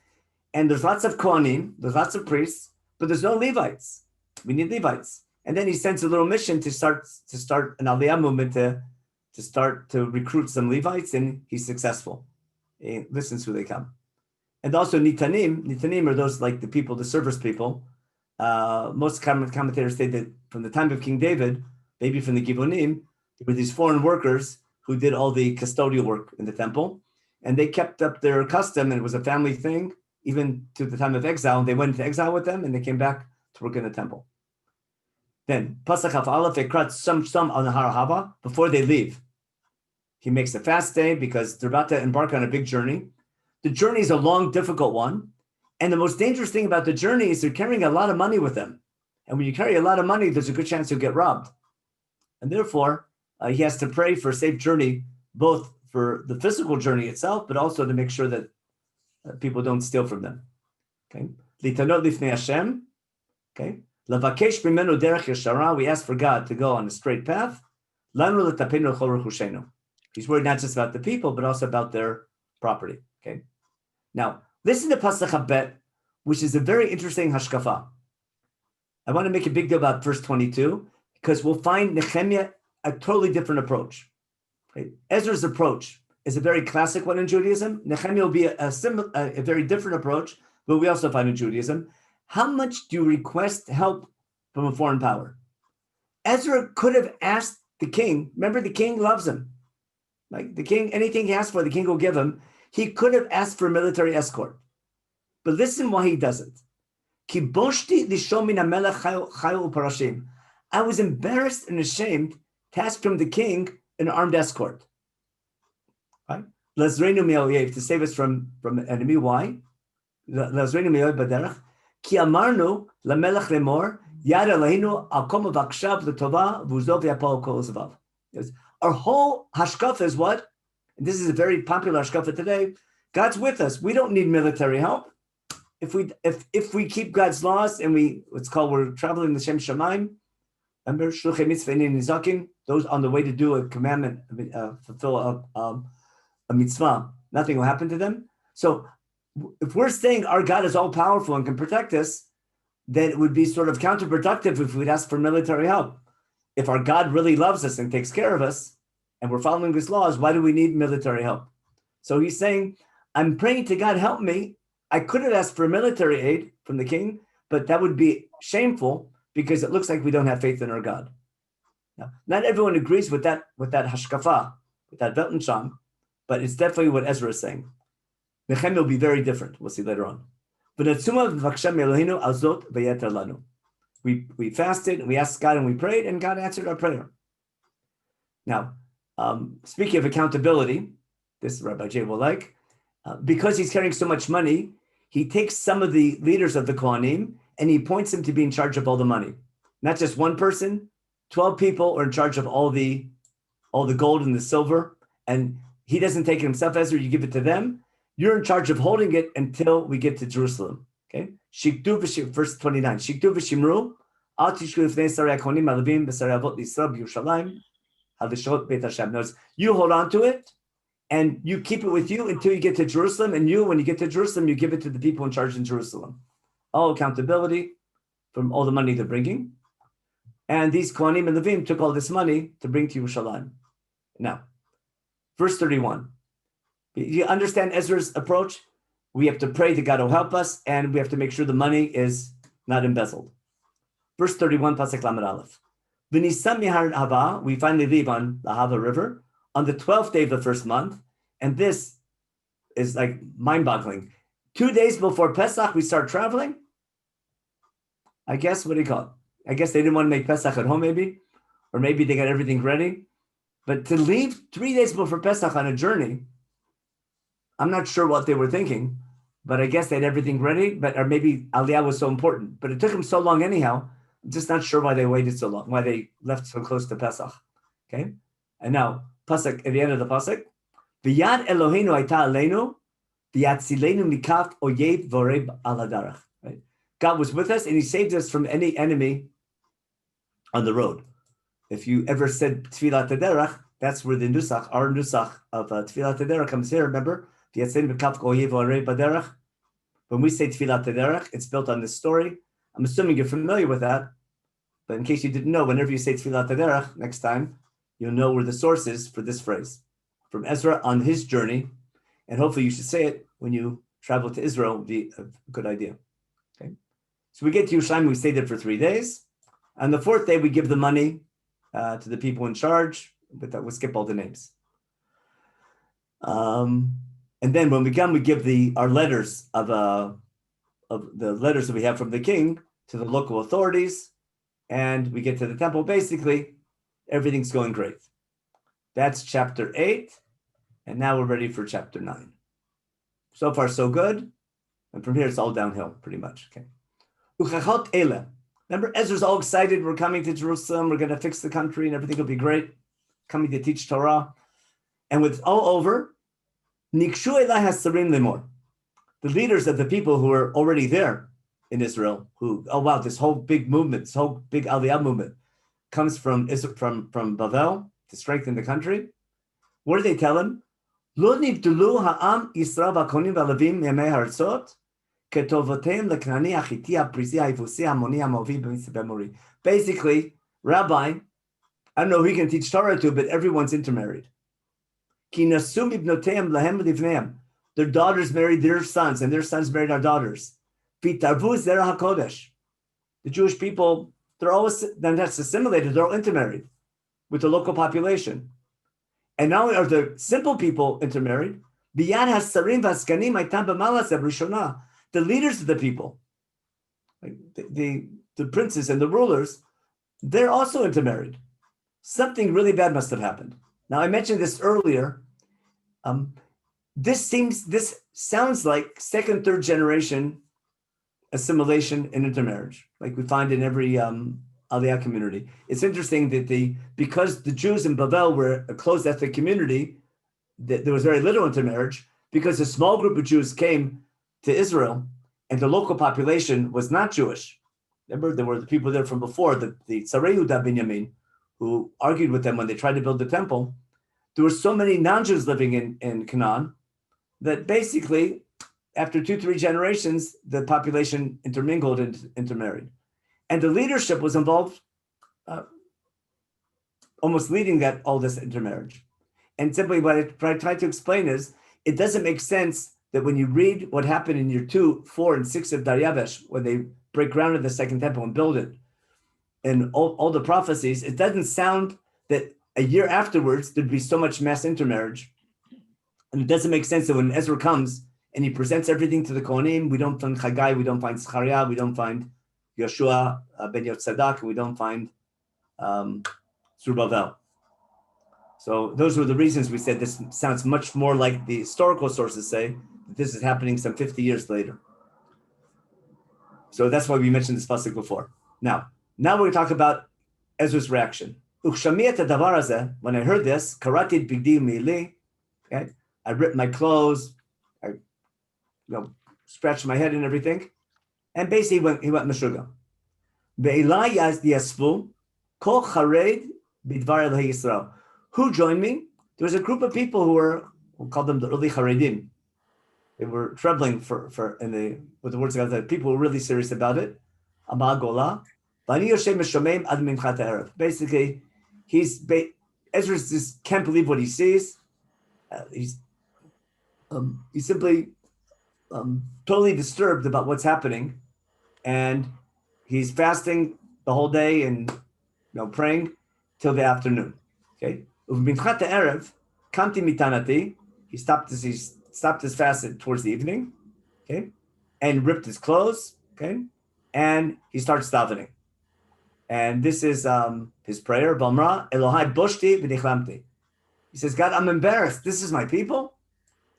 And there's lots of Kohanim, there's lots of priests, but there's no Levites. We need Levites. And then he sends a little mission to start an Aliyah movement to start to recruit some Levites, and he's successful. He listens who they come. And also Nitanim are those like the people, the service people. Most commentators say that from the time of King David, maybe from the Givonim, there were these foreign workers who did all the custodial work in the temple, and they kept up their custom, and it was a family thing, even to the time of exile. They went into exile with them, and they came back to work in the temple. Then, Pasach Haf Aleph, Ekrat Some on the Har Hava, before they leave. He makes a fast day because they're about to embark on a big journey. The journey is a long, difficult one. And the most dangerous thing about the journey is they're carrying a lot of money with them. And when you carry a lot of money, there's a good chance you'll get robbed. And therefore, he has to pray for a safe journey, both for the physical journey itself, but also to make sure that people don't steal from them. Okay. Litanot lifnei Hashem. Okay. Lavakesh b'menu derech yeshara. We ask for God to go on a straight path. Lanu l'tapenu l'chol rechushenu. He's worried not just about the people, but also about their property. Okay. Now, listen to Pasach Habet, which is a very interesting hashkafa. I want to make a big deal about verse 22 because we'll find Nehemiah a totally different approach. Okay? Ezra's approach is a very classic one in Judaism. Nehemiah will be a very different approach, but we also find in Judaism. How much do you request help from a foreign power? Ezra could have asked the king. Remember, the king loves him. Like the king, anything he asks for, the king will give him. He could have asked for a military escort. But listen why he doesn't. I was embarrassed and ashamed to ask from the king an armed escort. Right? To save us from an enemy. Why? Ki amarnu lamelech lemor yad Eloheinu al kol mevakshah l'tova v'uzov yapol kol zavav. Our whole hashkafa is what? And this is a very popular hashkafa today. God's with us. We don't need military help. If we keep God's laws and we're traveling the Shem Shemaim. Remember, shluchei mitzvah einin nizakin. Those on the way to do a commandment, fulfill a mitzvah. Nothing will happen to them. So if we're saying our God is all powerful and can protect us, then it would be sort of counterproductive if we'd ask for military help. If our God really loves us and takes care of us, and we're following his laws, why do we need military help? So he's saying, I'm praying to God, help me. I could have asked for military aid from the king, but that would be shameful because it looks like we don't have faith in our God. Now, not everyone agrees with that hashkafa, with that Weltanschauung, but it's definitely what Ezra is saying. Menachem will be very different. We'll see later on. We fasted and we asked God and we prayed, and God answered our prayer. Now, speaking of accountability, this Rabbi J will like, because he's carrying so much money, he takes some of the leaders of the Kohanim and he appoints them to be in charge of all the money. Not just one person, 12 people are in charge of all the gold and the silver, and he doesn't take it himself, Ezra, you give it to them. You're in charge of holding it until we get to Jerusalem. Okay? Verse 29. Shiktu v'shimru, al tishku lifnei sarei hakohanim halevim v'sarei avot l'Yisrael b'Yerushalayim halishot Beit Hashem. Notice, you hold on to it, and you keep it with you until you get to Jerusalem, and when you get to Jerusalem, you give it to the people in charge in Jerusalem. All accountability from all the money they're bringing. And these Kohanim and Levim took all this money to bring to Yerushalayim. Now, verse 31. You understand Ezra's approach? We have to pray that God will help us, and we have to make sure the money is not embezzled. Verse 31, Pasuk Lamed Aleph. V'nisam mihar hava, we finally leave on the Hava River on the 12th day of the first month, and this is like mind-boggling. 2 days before Pesach, we start traveling. I guess, what do you call it? I guess they didn't want to make Pesach at home, maybe, or maybe they got everything ready. But to leave 3 days before Pesach on a journey, I'm not sure what they were thinking, but I guess they had everything ready, or maybe Aliyah was so important. But it took them so long anyhow, I'm just not sure why they waited so long, why they left so close to Pesach. Okay? And now, Pasuk, at the end of the Pasuk, V'yad Eloheinu hayta aleinu, v'yatzilenu mikaf oyev voreb al hadarach. Right? God was with us, and he saved us from any enemy on the road. If you ever said Tfilat Haderach, that's where the nusach, our nusach of Tfilat Haderach comes here, remember? When we say Tfilat Haderach, it's built on this story. I'm assuming you're familiar with that, but in case you didn't know, whenever you say Tfilat Haderach, next time, you'll know where the source is for this phrase. From Ezra on his journey, and hopefully you should say it when you travel to Israel, would be a good idea. Okay, so we get to Yerushalayim, we stay there for 3 days. On the 4th day, we give the money to the people in charge, but that we'll skip all the names. And then when we come, we give our letters of the letters that we have from the king to the local authorities, and we get to the temple. Basically, everything's going great. That's chapter 8, and now we're ready for chapter 9. So far, so good, and from here it's all downhill, pretty much. Okay. Uchachot ele. Remember, Ezra's all excited. We're coming to Jerusalem. We're going to fix the country, and everything will be great. Coming to teach Torah, and with all over, Nikshu elai hasarim lemor. The leaders of the people who are already there in Israel, this whole big movement, this whole big Aliyah movement, comes from Bavel to strengthen the country. What do they tell him? Lo nibdulu ha'am Yisrael v'konim v'alevim yemei ha'artzot ketovoteim leknani achiti ha'prizi ha'yivusi ha'moni ha'movi b'mori. Basically, Rabbi, I don't know who you can teach Torah to, but everyone's intermarried. Ki nasum ibnoteim lahem livneim. Their daughters married their sons, and their sons married our daughters. V'tarvu zera hakodesh. The Jewish people, they're always, then that's assimilated, they're all intermarried with the local population. And not only are the simple people intermarried, biyad hasarim v'askanim haytam b'malas rishona. The leaders of the people, like the princes and the rulers, they're also intermarried. Something really bad must have happened. Now, I mentioned this earlier. This sounds like second, third generation assimilation and intermarriage, like we find in every Aliyah community. It's interesting that because the Jews in Bavel were a closed ethnic community, that there was very little intermarriage, because a small group of Jews came to Israel and the local population was not Jewish. Remember, there were the people there from before, the Tzarei Yehuda Binyamin, who argued with them when they tried to build the temple. There were so many non-Jews living in Canaan that basically, after 2-3 generations, the population intermingled and intermarried. And the leadership was involved, almost leading all this intermarriage. And simply what I tried to explain is, it doesn't make sense that when you read what happened in year 2, 4, and 6 of Dariavesh, when they break ground in the second temple and build it, in all the prophecies, it doesn't sound that a year afterwards there'd be so much mass intermarriage. And it doesn't make sense that when Ezra comes and he presents everything to the Kohanim, we don't find Haggai, we don't find Zechariah, we don't find Yeshua ben Yotzadak, and we don't find Zerubbabel. So those were the reasons we said this sounds much more like the historical sources say that this is happening some 50 years later. So that's why we mentioned this pasuk before. Now we're going to talk about Ezra's reaction. When I heard this, karati bigdi meili, okay, I ripped my clothes, I scratched my head and everything, and basically he went meshuga. Be'ilai yasvu kol chared bidvar Elohei Yisrael. Who joined me? There was a group of people we'll call them the early Haredim. They were trembling with the words of God. People were really serious about it. Basically, Ezra just can't believe what he sees. He's simply totally disturbed about what's happening, and he's fasting the whole day and praying till the afternoon. Okay. He stopped his fast towards the evening, okay, and ripped his clothes, okay, and he starts davening. And this is his prayer, Bamra, Elohai boshti v'nichlamti. He says, God, I'm embarrassed. This is my people.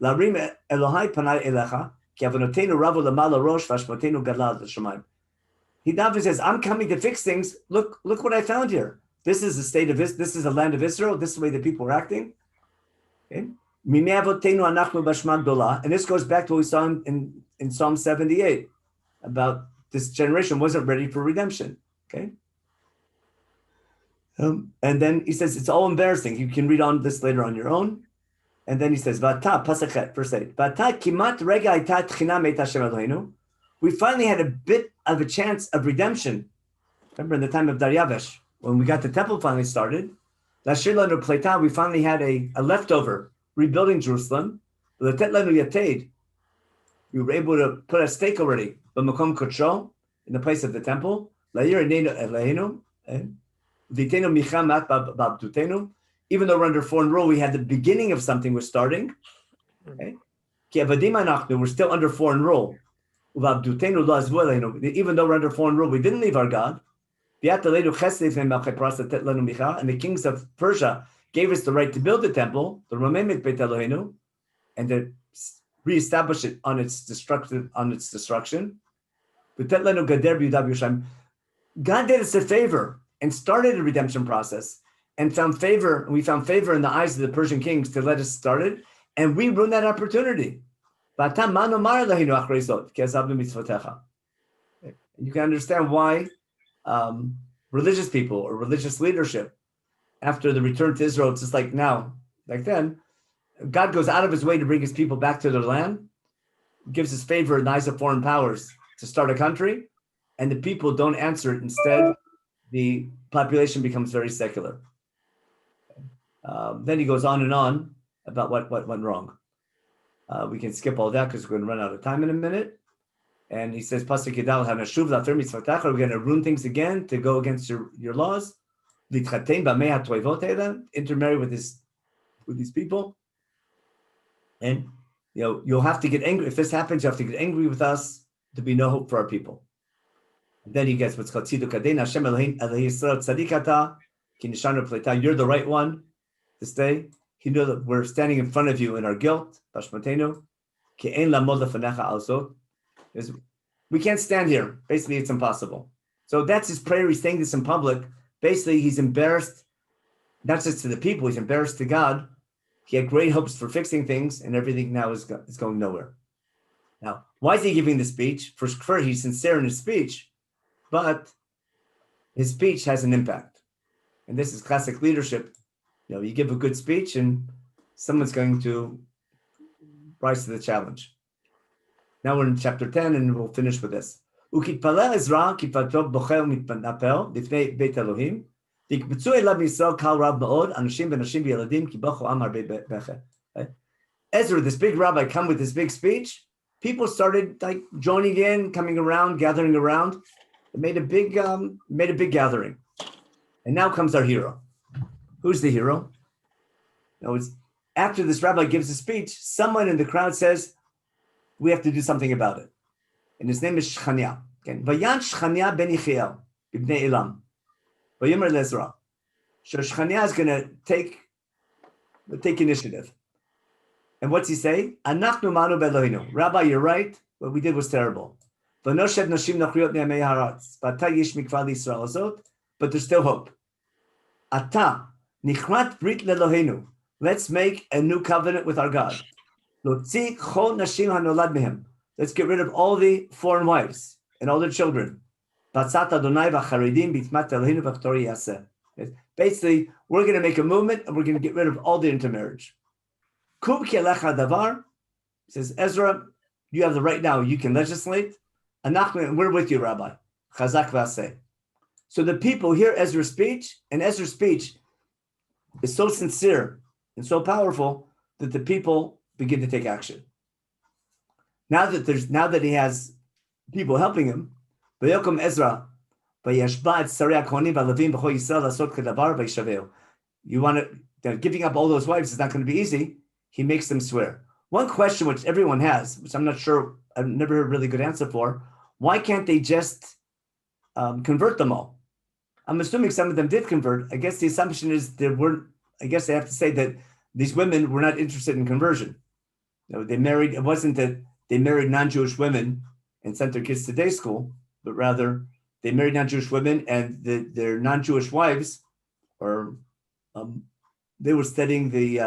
Larim Elohai panai elecha, ki avonotenu ravu lamala rosh v'ashmotenu gadla l'shamayim. He davens says, I'm coming to fix things. Look what I found here. This is the state of this is the land of Israel. This is the way the people are acting. Okay. And this goes back to what we saw in Psalm 78 about this generation wasn't ready for redemption. Okay. And then he says it's all embarrassing. You can read on this later on your own. And then he says, Vata, Pasachet, verse 8. Vata kimat rega ita tchina meit Hashem Eloheinu. We finally had a bit of a chance of redemption. Remember in the time of Daryavesh, when we got the temple finally started, we finally had a leftover rebuilding Jerusalem. We were able to put a stake already in the place of the temple. Even though we're under foreign rule, we had the beginning of something was starting. Okay? We're still under foreign rule. Even though we're under foreign rule, we didn't leave our God. And the kings of Persia gave us the right to build the temple, the Romemic Beit Eloheinu, and to reestablish it on its destruction. God did us a favor and started a redemption process and found favor. And we found favor in the eyes of the Persian kings to let us start it, and we ruined that opportunity. You can understand why religious people or religious leadership, after the return to Israel, it's just like now, like then, God goes out of his way to bring his people back to their land, gives his favor in the eyes of foreign powers to start a country, and the people don't answer it. Instead, the population becomes very secular. Then he goes on and on about what went wrong. We can skip all that because we're going to run out of time in a minute. And he says, we're going to ruin things again to go against your laws. Intermarry with these people. And you'll have to get angry. If this happens, you have to get angry with us. To be no hope for our people. And then he gets what's called Tziduk Kadein, Hashem Elohim Yisrael Tzadikata, Ki Nishanu Pleta. You're the right one to stay. He knows that we're standing in front of you in our guilt. Bashmatenu, Ki Ein Lamod Lefanecha Also. We can't stand here. Basically, it's impossible. So that's his prayer. He's saying this in public. Basically, he's embarrassed, not just to the people, he's embarrassed to God. He had great hopes for fixing things, and everything now is going nowhere. Now, why is he giving the speech? First, he's sincere in his speech, but his speech has an impact. And this is classic leadership. You give a good speech, and someone's going to rise to the challenge. Now we're in chapter 10, and we'll finish with this. וכתפלל עזרא, כתפילתו בוכה ומתנפל לפני בית אלוהים, ויקבצו אליו מישראל קהל רב מאוד, אנשים ונשים וילדים, כי בכו עם הרבה בכה. Ezra, this big rabbi, come with this big speech. People started joining in, coming around, gathering around. They made a big gathering. And now comes our hero. Who's the hero? No, it's after this rabbi gives a speech, someone in the crowd says, we have to do something about it. And his name is Shechania. Vayan Shechania ben Yechiel, ibnei Elam. Vayomer Ezra. So Shechania is going to take initiative. And what's he say? Anachnu manu be'Eloheinu. Rabbi, you're right. What we did was terrible. But there's still hope. Ata nichrat brit le'Eloheinu. Let's make a new covenant with our God. Let's get rid of all the foreign wives and all their children. Basically, we're going to make a movement and we're going to get rid of all the intermarriage. Says Ezra, you have the right now. You can legislate. And we're with you, Rabbi. Chazak v'aseh. So the people hear Ezra's speech, and Ezra's speech is so sincere and so powerful that the people begin to take action. Now that he has people helping him, Vayokom Ezra, giving up all those wives is not going to be easy. He makes them swear. One question which everyone has, which I'm not sure, I've never heard a really good answer for, why can't they just convert them all? I'm assuming some of them did convert. I guess the assumption is they have to say that these women were not interested in conversion. It wasn't that they married non-Jewish women and sent their kids to day school, but rather they married non-Jewish women and their non-Jewish wives, or they were studying they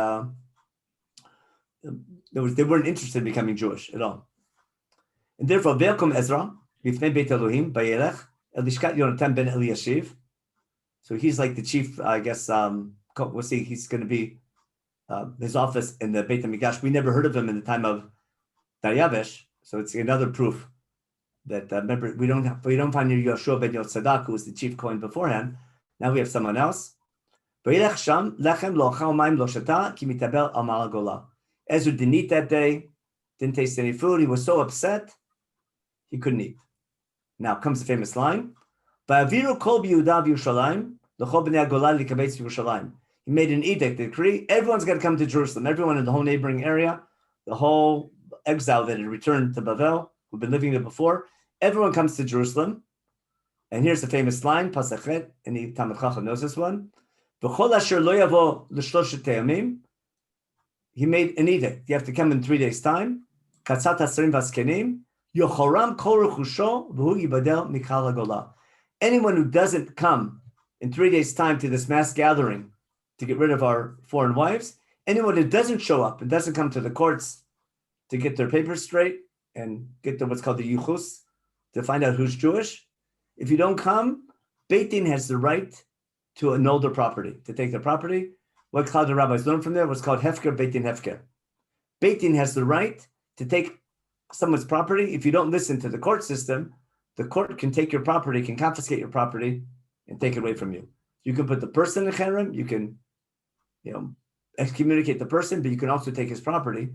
weren't interested in becoming Jewish at all. And therefore, Ve'elkom Ezra, Bifnei Beit Elohim, Bayelech, El Lishkat Yonatan ben Eliashiv. So he's like the chief, I guess, we'll see, he's going to be his office in the Beit HaMikdash. We never heard of him in the time of Daryavesh, so it's another proof that remember we don't find Yoshua ben Yotzadak, who was the chief Kohen beforehand. Now we have someone else. Ezra didn't eat that day, didn't taste any food. He was so upset, he couldn't eat. Now comes the famous line. He made an edict, a decree. Everyone's got to come to Jerusalem. Everyone in the whole neighboring area, the whole exile that had returned to Bavel, who've been living there before. Everyone comes to Jerusalem. And here's the famous line, Pasachet, and the Talmud Chacham knows this one. He made an edict. You have to come in 3 days' time. Katzat hasarim vaskenim, yochoram kol rechusho, v'hu yibadel mikal hagolah. Anyone who doesn't come in 3 days' time to this mass gathering to get rid of our foreign wives, anyone who doesn't show up and doesn't come to the courts to get their papers straight and get what's called the yuchus, to find out who's Jewish, if you don't come, Beit Din has the right to annul their property, to take their property. What called the rabbis learned from there was called Hefker, Beit Din Hefker. Beit Din has the right to take someone's property. If you don't listen to the court system, the court can take your property, can confiscate your property, and take it away from you. You can put the person in cherem, you can, excommunicate the person, but you can also take his property.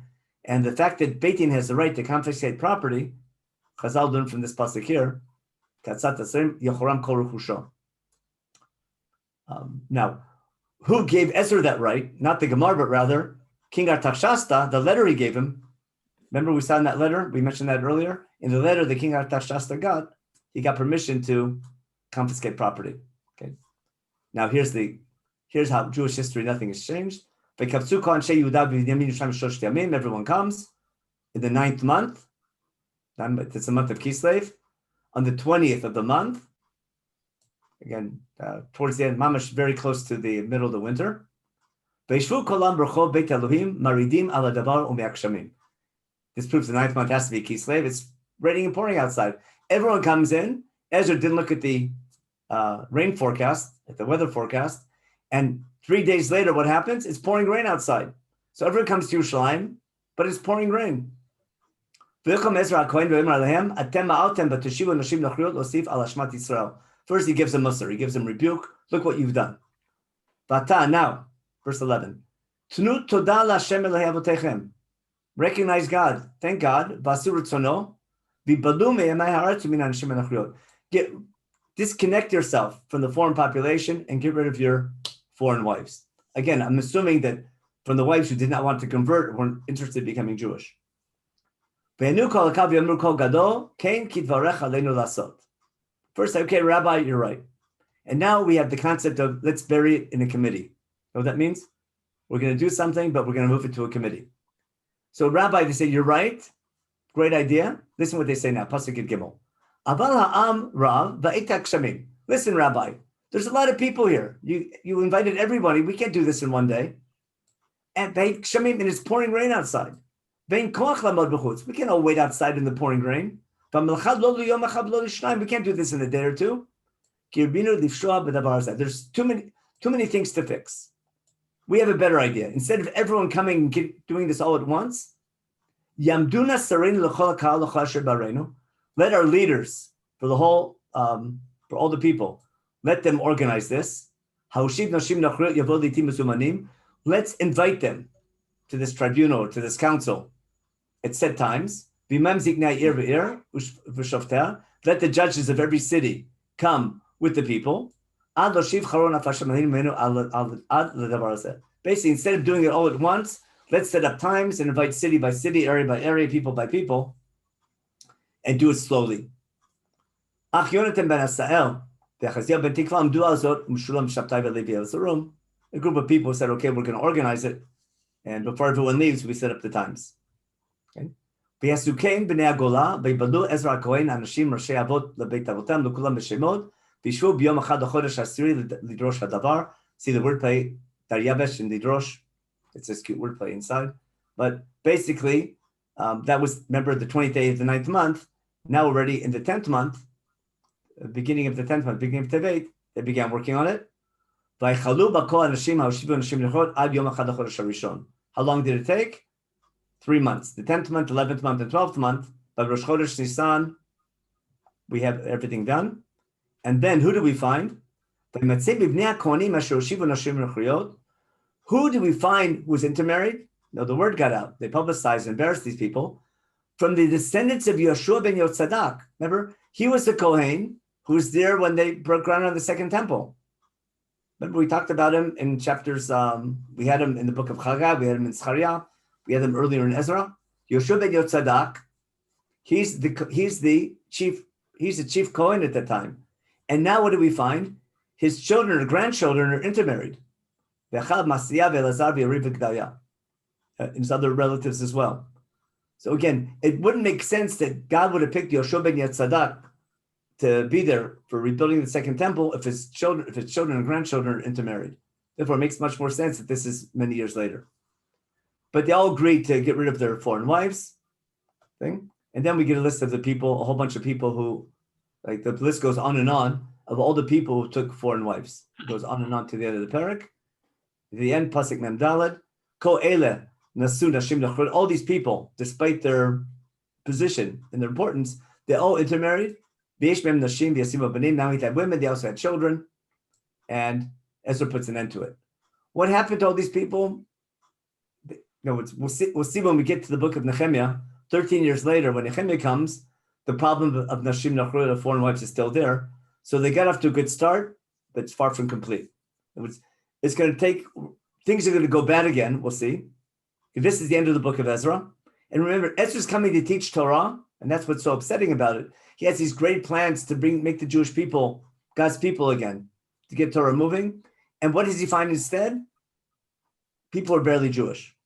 And the fact that Beit Din has the right to confiscate property, Chazal learned from this pasuk here, Katzat hasarim yochoram kol rechusho. Now, who gave Ezra that right? Not the Gemara, but rather King Artaxerxes, the letter he gave him. Remember we saw in that letter, we mentioned that earlier. In the letter the King Artaxerxes got, he got permission to confiscate property. Okay. Now here's how Jewish history, nothing has changed. Everyone comes in the 9th month. It's the month of Kislev. On the 20th of the month, again, towards the end, mamash, very close to the middle of the winter. This proves the 9th month has to be Kislev. It's raining and pouring outside. Everyone comes in. Ezra didn't look at the rain forecast, at the weather forecast. And 3 days later, what happens? It's pouring rain outside. So everyone comes to Yerushalayim, but it's pouring rain. First, he gives them musar, he gives them rebuke. Look what you've done. Now, verse 11. Recognize God. Thank God. disconnect yourself from the foreign population and get rid of your foreign wives. Again, I'm assuming that from the wives who did not want to convert or weren't interested in becoming Jewish. First, okay, Rabbi, you're right. And now we have the concept of let's bury it in a committee. You know what that means? We're going to do something, but we're going to move it to a committee. So Rabbi, they say, you're right. Great idea. Listen what they say now. Pasuk Yud Gimel. Aval ha'am rav va'etak shamim. Listen, Rabbi, there's a lot of people here. You invited everybody. We can't do this in one day. And va'et shamim, and it's pouring rain outside. Ve'in koach lamod b'chutz. We can't all wait outside in the pouring rain. V'melchad lo liyom echad lo lishnayim. We can't do this in a day or two. There's too many things to fix. We have a better idea. Instead of everyone coming and doing this all at once, let our leaders for the whole, for all the people, let them organize this. Let's invite them to this tribunal, to this council at set times. Let the judges of every city come with the people. Basically, instead of doing it all at once, let's set up times and invite city by city, area by area, people by people, and do it slowly. A group of people said, okay, we're going to organize it. And before everyone leaves, we set up the times. Okay. See the wordplay, Daryavesh and Lidrosh. It's this cute wordplay inside. But basically, that was, remember, the 20th day of the 9th month. Now already in the 10th month, beginning of the 10th month, beginning of Tevet, they began working on it. How long did it take? 3 months. The 10th month, 11th month, and 12th month. By Rosh Chodesh Nisan, we have everything done. And then who do we find? Who do we find who was intermarried? No, the word got out. They publicized and embarrassed these people. From the descendants of Yeshua ben Yotzadak. Remember, he was the Kohen who was there when they broke ground on the second temple. Remember, we talked about him in chapters, we had him in the book of Chagai, we had him in Zechariah, we had him earlier in Ezra. Yeshua ben Yotzadak, he's the chief Kohen at that time. And now what do we find? His children or grandchildren are intermarried. His other relatives as well. So again, it wouldn't make sense that God would have picked Yoshua ben Yotzadak to be there for rebuilding the second temple if his children and grandchildren are intermarried. Therefore, it makes much more sense that this is many years later. But they all agreed to get rid of their foreign wives thing. And then we get a list of the people, a whole bunch of people who, like the list goes on and on, of all the people who took foreign wives. It goes on and on to the end of the parak. The end, Pasuk Mem Daled, Ko Ele, Nasu Nashim Nachrud, all these people, despite their position and their importance, they all intermarried. V'yesh Mem Nashim V'yasim Banim, now he had women, they also had children, and Ezra puts an end to it. What happened to all these people? We'll see when we get to the book of Nehemiah, 13 years later, when Nehemiah comes, the problem of Nashim Nachrud, of foreign wives, is still there. So they got off to a good start, but it's far from complete. It's going to take, things are going to go bad again, we'll see. This is the end of the book of Ezra. And remember, Ezra's coming to teach Torah, and that's what's so upsetting about it. He has these great plans to make the Jewish people, God's people again, to get Torah moving. And what does he find instead? People are barely Jewish.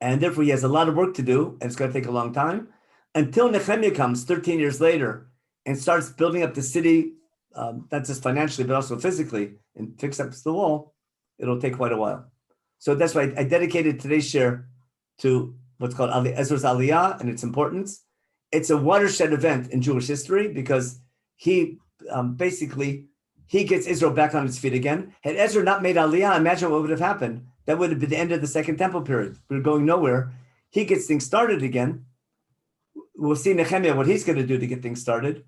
And therefore, he has a lot of work to do, and it's going to take a long time. Until Nehemiah comes 13 years later and starts building up the city, not just financially, but also physically, and fix up the wall, it'll take quite a while. So that's why I dedicated today's share to what's called Ezra's Aliyah and its importance. It's a watershed event in Jewish history because he gets Israel back on its feet again. Had Ezra not made Aliyah, imagine what would have happened. That would have been the end of the Second Temple period. We were going nowhere. He gets things started again. We'll see Nehemiah what he's going to do to get things started.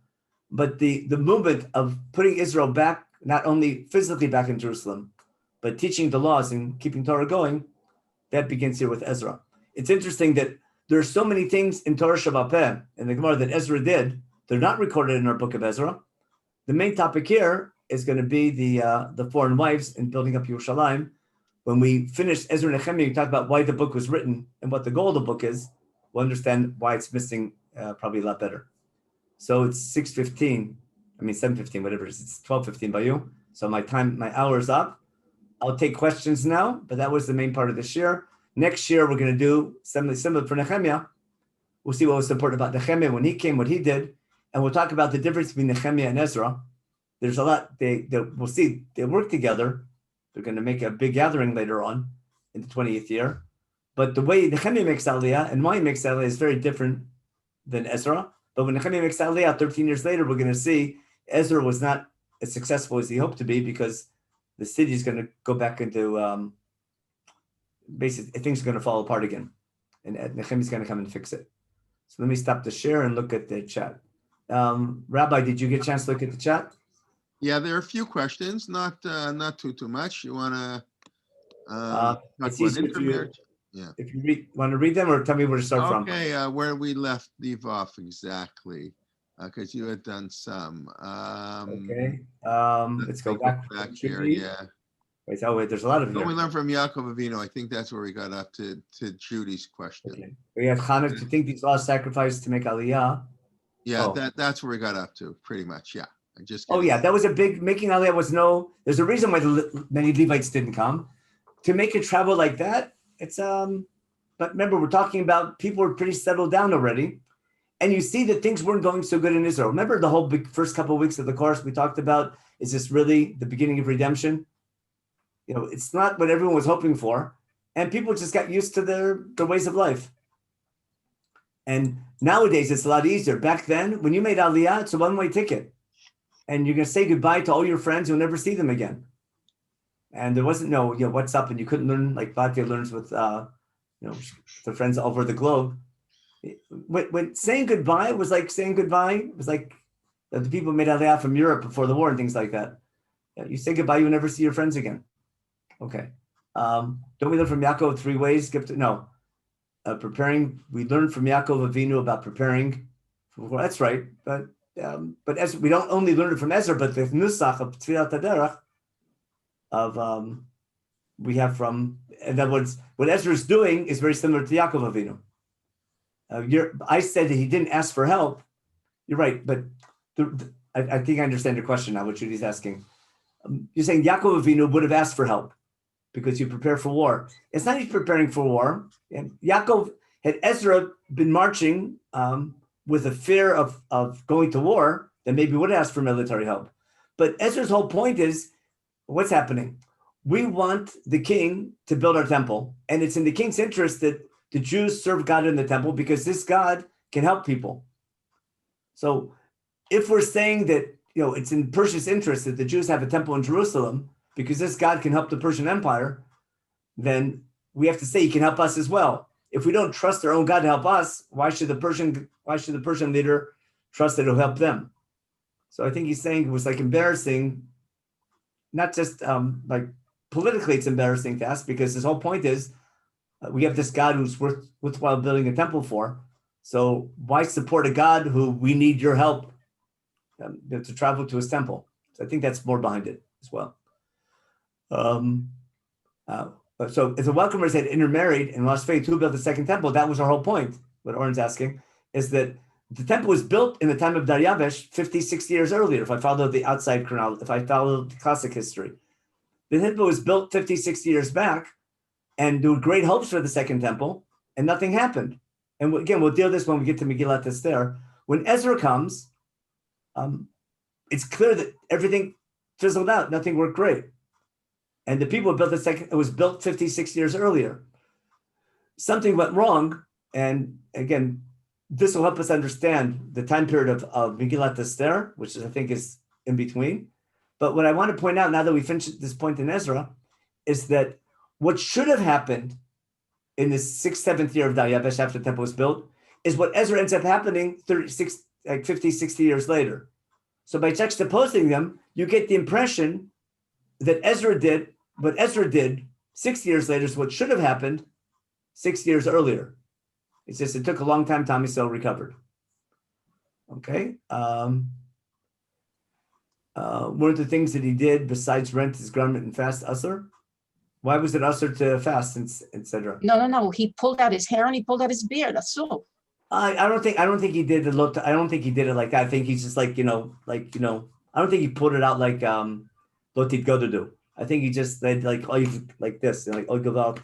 But the movement of putting Israel back, not only physically back in Jerusalem, but teaching the laws and keeping Torah going, that begins here with Ezra. It's interesting that there are so many things in Torah Shabbat Peh and the Gemara that Ezra did. They're not recorded in our book of Ezra, the main topic here is going to be the foreign wives and building up Yerushalayim. When we finish Ezra and Nehemiah, we talk about why the book was written and what the goal of the book is. We'll understand why it's missing probably a lot better. So it's 6:15. I mean 7:15, whatever it is. It's 12:15 by you. So my hour is up. I'll take questions now, but that was the main part of this year. Next year, we're going to do something similar for Nehemiah. We'll see what was important about Nehemiah when he came, what he did, and we'll talk about the difference between Nehemiah and Ezra. There's a lot. We'll see. They work together. They're going to make a big gathering later on in the 20th year. But the way Nehemiah makes Aliyah and why he makes Aliyah is very different than Ezra. But when Nehemiah makes Aliyah 13 years later, we're going to see Ezra was not as successful as he hoped to be because the city is going to go back into basically things are going to fall apart again. And Nehemiah is going to come and fix it. So let me stop the share and look at the chat. Rabbi, did you get a chance to look at the chat? Yeah, there are a few questions, not too much. You want to talk it's about easier if you- intermarriage? Yeah. If you want to read them or tell me where to start from. Okay, where we leave off exactly, because you had done some. Okay. Let's go me back. here. Yeah. Wait, there's a lot of When we here. learned from Yaakov Avinu, I think that's where we got up to Judy's question. Okay. We have Chanukah to think these laws sacrificed to make Aliyah. Yeah, Oh. that's where we got up to, pretty much. Yeah. I just. Oh yeah, that was a big making Aliyah was no. There's a reason why many Levites didn't come to make it travel like that. It's but remember we're talking about people were pretty settled down already, and you see that things weren't going so good in Israel. Remember the whole first couple of weeks of the course we talked about. Is this really the beginning of redemption? You know, it's not what everyone was hoping for, and people just got used to their ways of life. And nowadays it's a lot easier. Back then, when you made Aliyah, it's a one-way ticket, and you're going to say goodbye to all your friends. You'll never see them again. And there wasn't no, what's up, and you couldn't learn like Batya learns with, the friends all over the globe. When saying goodbye was like saying goodbye, it was like the people made Aliyah from Europe before the war and things like that. You say goodbye, you never see your friends again. Okay. Don't we learn from Yaakov 3 ways? Preparing. We learned from Yaakov Avinu about preparing. Well, that's right. But as we don't only learn it from Ezra, but the nusach of Tfilat Haderech of we have from. In other words, what Ezra is doing is very similar to Yaakov Avinu. I said that he didn't ask for help. You're right, but I think I understand your question now. What Judy's asking. You're saying Yaakov Avinu would have asked for help because you prepare for war. It's not he's preparing for war. And Yaakov, had Ezra been marching with a fear of going to war, then maybe would have asked for military help. But Ezra's whole point is, what's happening? We want the king to build our temple. And it's in the king's interest that the Jews serve God in the temple because this God can help people. So if we're saying that, it's in Persia's interest that the Jews have a temple in Jerusalem because this God can help the Persian Empire, then we have to say he can help us as well. If we don't trust our own God to help us, why should the Persian leader trust that it'll help them? So I think he's saying it was like embarrassing, not just like politically it's embarrassing to ask because his whole point is we have this God who's worthwhile building a temple for. So why support a God who we need your help to travel to his temple? So I think that's more behind it as well. So if the welcomers had intermarried and lost faith, who built the second temple? That was our whole point. What Oren's asking is that the temple was built in the time of Dariavesh 50, 60 years earlier, if I follow the outside chronology, if I follow the classic history. The temple was built 50, 60 years back, and there were great hopes for the second temple, and nothing happened. And again, we'll deal with this when we get to Megillat Esther. When Ezra comes, it's clear that everything fizzled out. Nothing worked great. And the people built the second, it was built 50, 60 years earlier. Something went wrong. And again, this will help us understand the time period of Megillat Esther, which I think is in between. But what I want to point out now that we finished this point in Ezra is that what should have happened in the 6th, 7th year of Dariavesh after the temple was built is what Ezra ends up happening 50, 60 years later. So by juxtaposing them, you get the impression that Ezra did what Ezra did 6 years later is what should have happened 6 years earlier. It's just it took a long time. Tommy still recovered. Okay. weren't the things that he did besides rent his garment and fast usher? Why was it usher to fast, etc.? No. He pulled out his hair and he pulled out his beard. That's all. I don't think he did the lot. I don't think he did it like that. I think he's just like, I don't think he pulled it out like Lotit go to do. I think he just did like this, like Oigavot.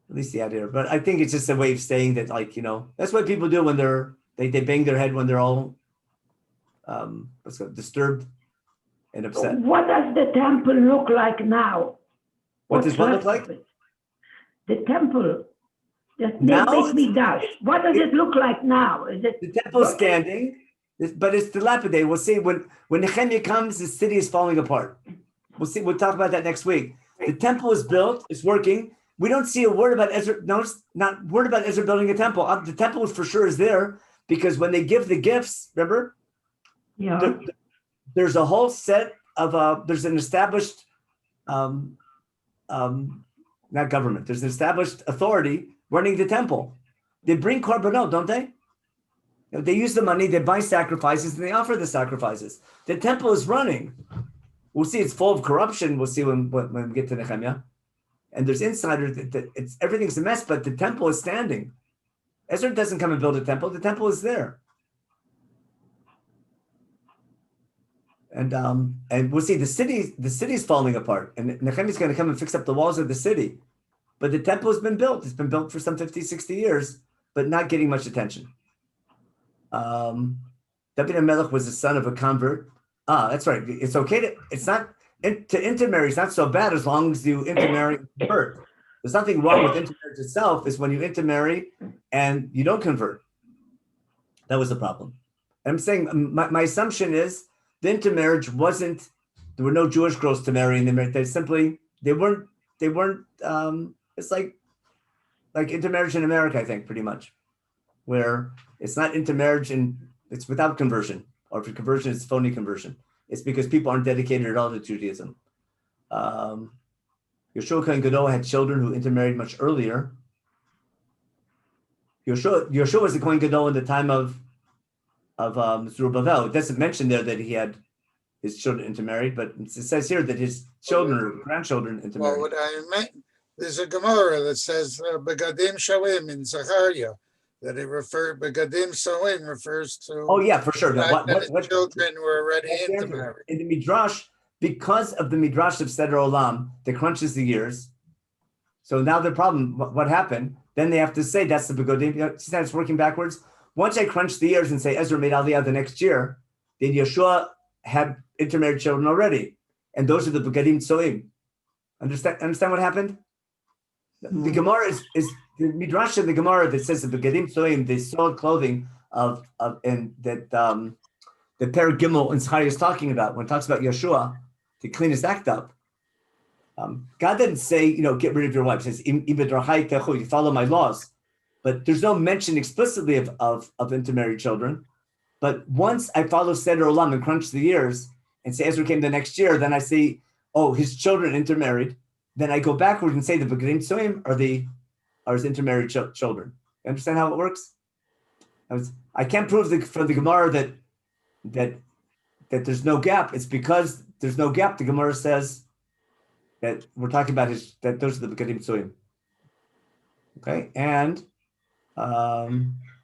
At least the idea. But I think it's just a way of saying that, that's what people do when they bang their head when they're all disturbed and upset. What does the temple look like now? What does what look like? The temple. The Now Beit Mikdash. What does it look like now? Is it the temple standing, but it's dilapidated. We'll see when Nehemiah comes, the city is falling apart. We'll see. We'll talk about that next week. The temple is built, it's working. We don't see a word about Ezra. Notice not word about Ezra building a temple. The temple for sure is there because when they give the gifts, remember, yeah. There's a whole set of there's an established not government. There's an established authority running the temple. They bring korbanot, don't they? They use the money, they buy sacrifices, and they offer the sacrifices. The temple is running. We'll see it's full of corruption. We'll see when we get to Nehemiah. And there's insiders that everything's a mess, but the temple is standing. Ezra doesn't come and build a temple. The temple is there. And we'll see the city's falling apart. And Nehemiah's going to come and fix up the walls of the city. But the temple has been built. It's been built for some 50, 60 years, but not getting much attention. David HaMelech was the son of a convert. That's right. It's okay to intermarry. It's not so bad as long as you intermarry and convert. There's nothing wrong with intermarriage itself. Is when you intermarry and you don't convert. That was the problem. I'm saying my assumption is the intermarriage wasn't. There were no Jewish girls to marry in the marriage. They weren't. It's like intermarriage in America, I think, pretty much, where it's not intermarriage and it's without conversion, or for conversion, it's phony conversion. It's because people aren't dedicated at all to Judaism. Yeshua Kohen Gadol had children who intermarried much earlier. Yeshua was the Kohen Gadol in the time of Zerubbabel. It doesn't mention there that he had his children intermarried, but it says here that his children or grandchildren intermarried. Well, what I meant, there's a Gemara that says Begadim Shoim in Zachariah, that Begadim Shoim refers to. Oh yeah, for sure. What children were already intermarried. In the Midrash, because of the Midrash of Seder Olam that crunches the years. So now the problem, what happened? Then they have to say that's the Begadim. See how it's working backwards. Once I crunch the years and say Ezra made Aliyah the next year, then Yeshua had intermarried children already, and those are the Begadim Tzoim. Understand what happened? The Gemara is the Midrash of the Gemara that says the Begadim Tzoim, the soiled clothing of and that the Per Gimel and Zechariah is talking about when it talks about Yeshua to clean his act up. God didn't say, get rid of your wife. It says, you follow my laws. But there's no mention explicitly of intermarried children. But once I follow Seder Olam and crunch the years and say Ezra came the next year, then I see, his children intermarried. Then I go backward and say the Begadim Tzoim are his intermarried children. You understand how it works? I can't prove from the Gemara that there's no gap. It's because there's no gap. The Gemara says that we're talking about that those are the Begadim Tzoim. Okay, and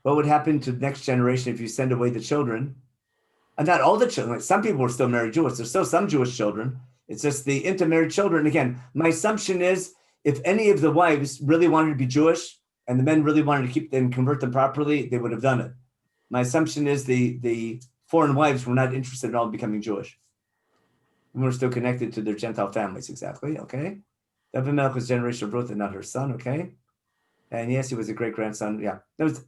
what would happen to the next generation if you send away the children? And not all the children. Some people were still married Jewish. There's still some Jewish children. It's just the intermarried children. Again, my assumption is if any of the wives really wanted to be Jewish and the men really wanted to keep them, convert them properly, they would have done it. My assumption is the foreign wives were not interested at all in becoming Jewish. And we're still connected to their Gentile families, exactly, okay? David HaMelech was generational growth and not her son, okay? And yes, he was a great-grandson, yeah.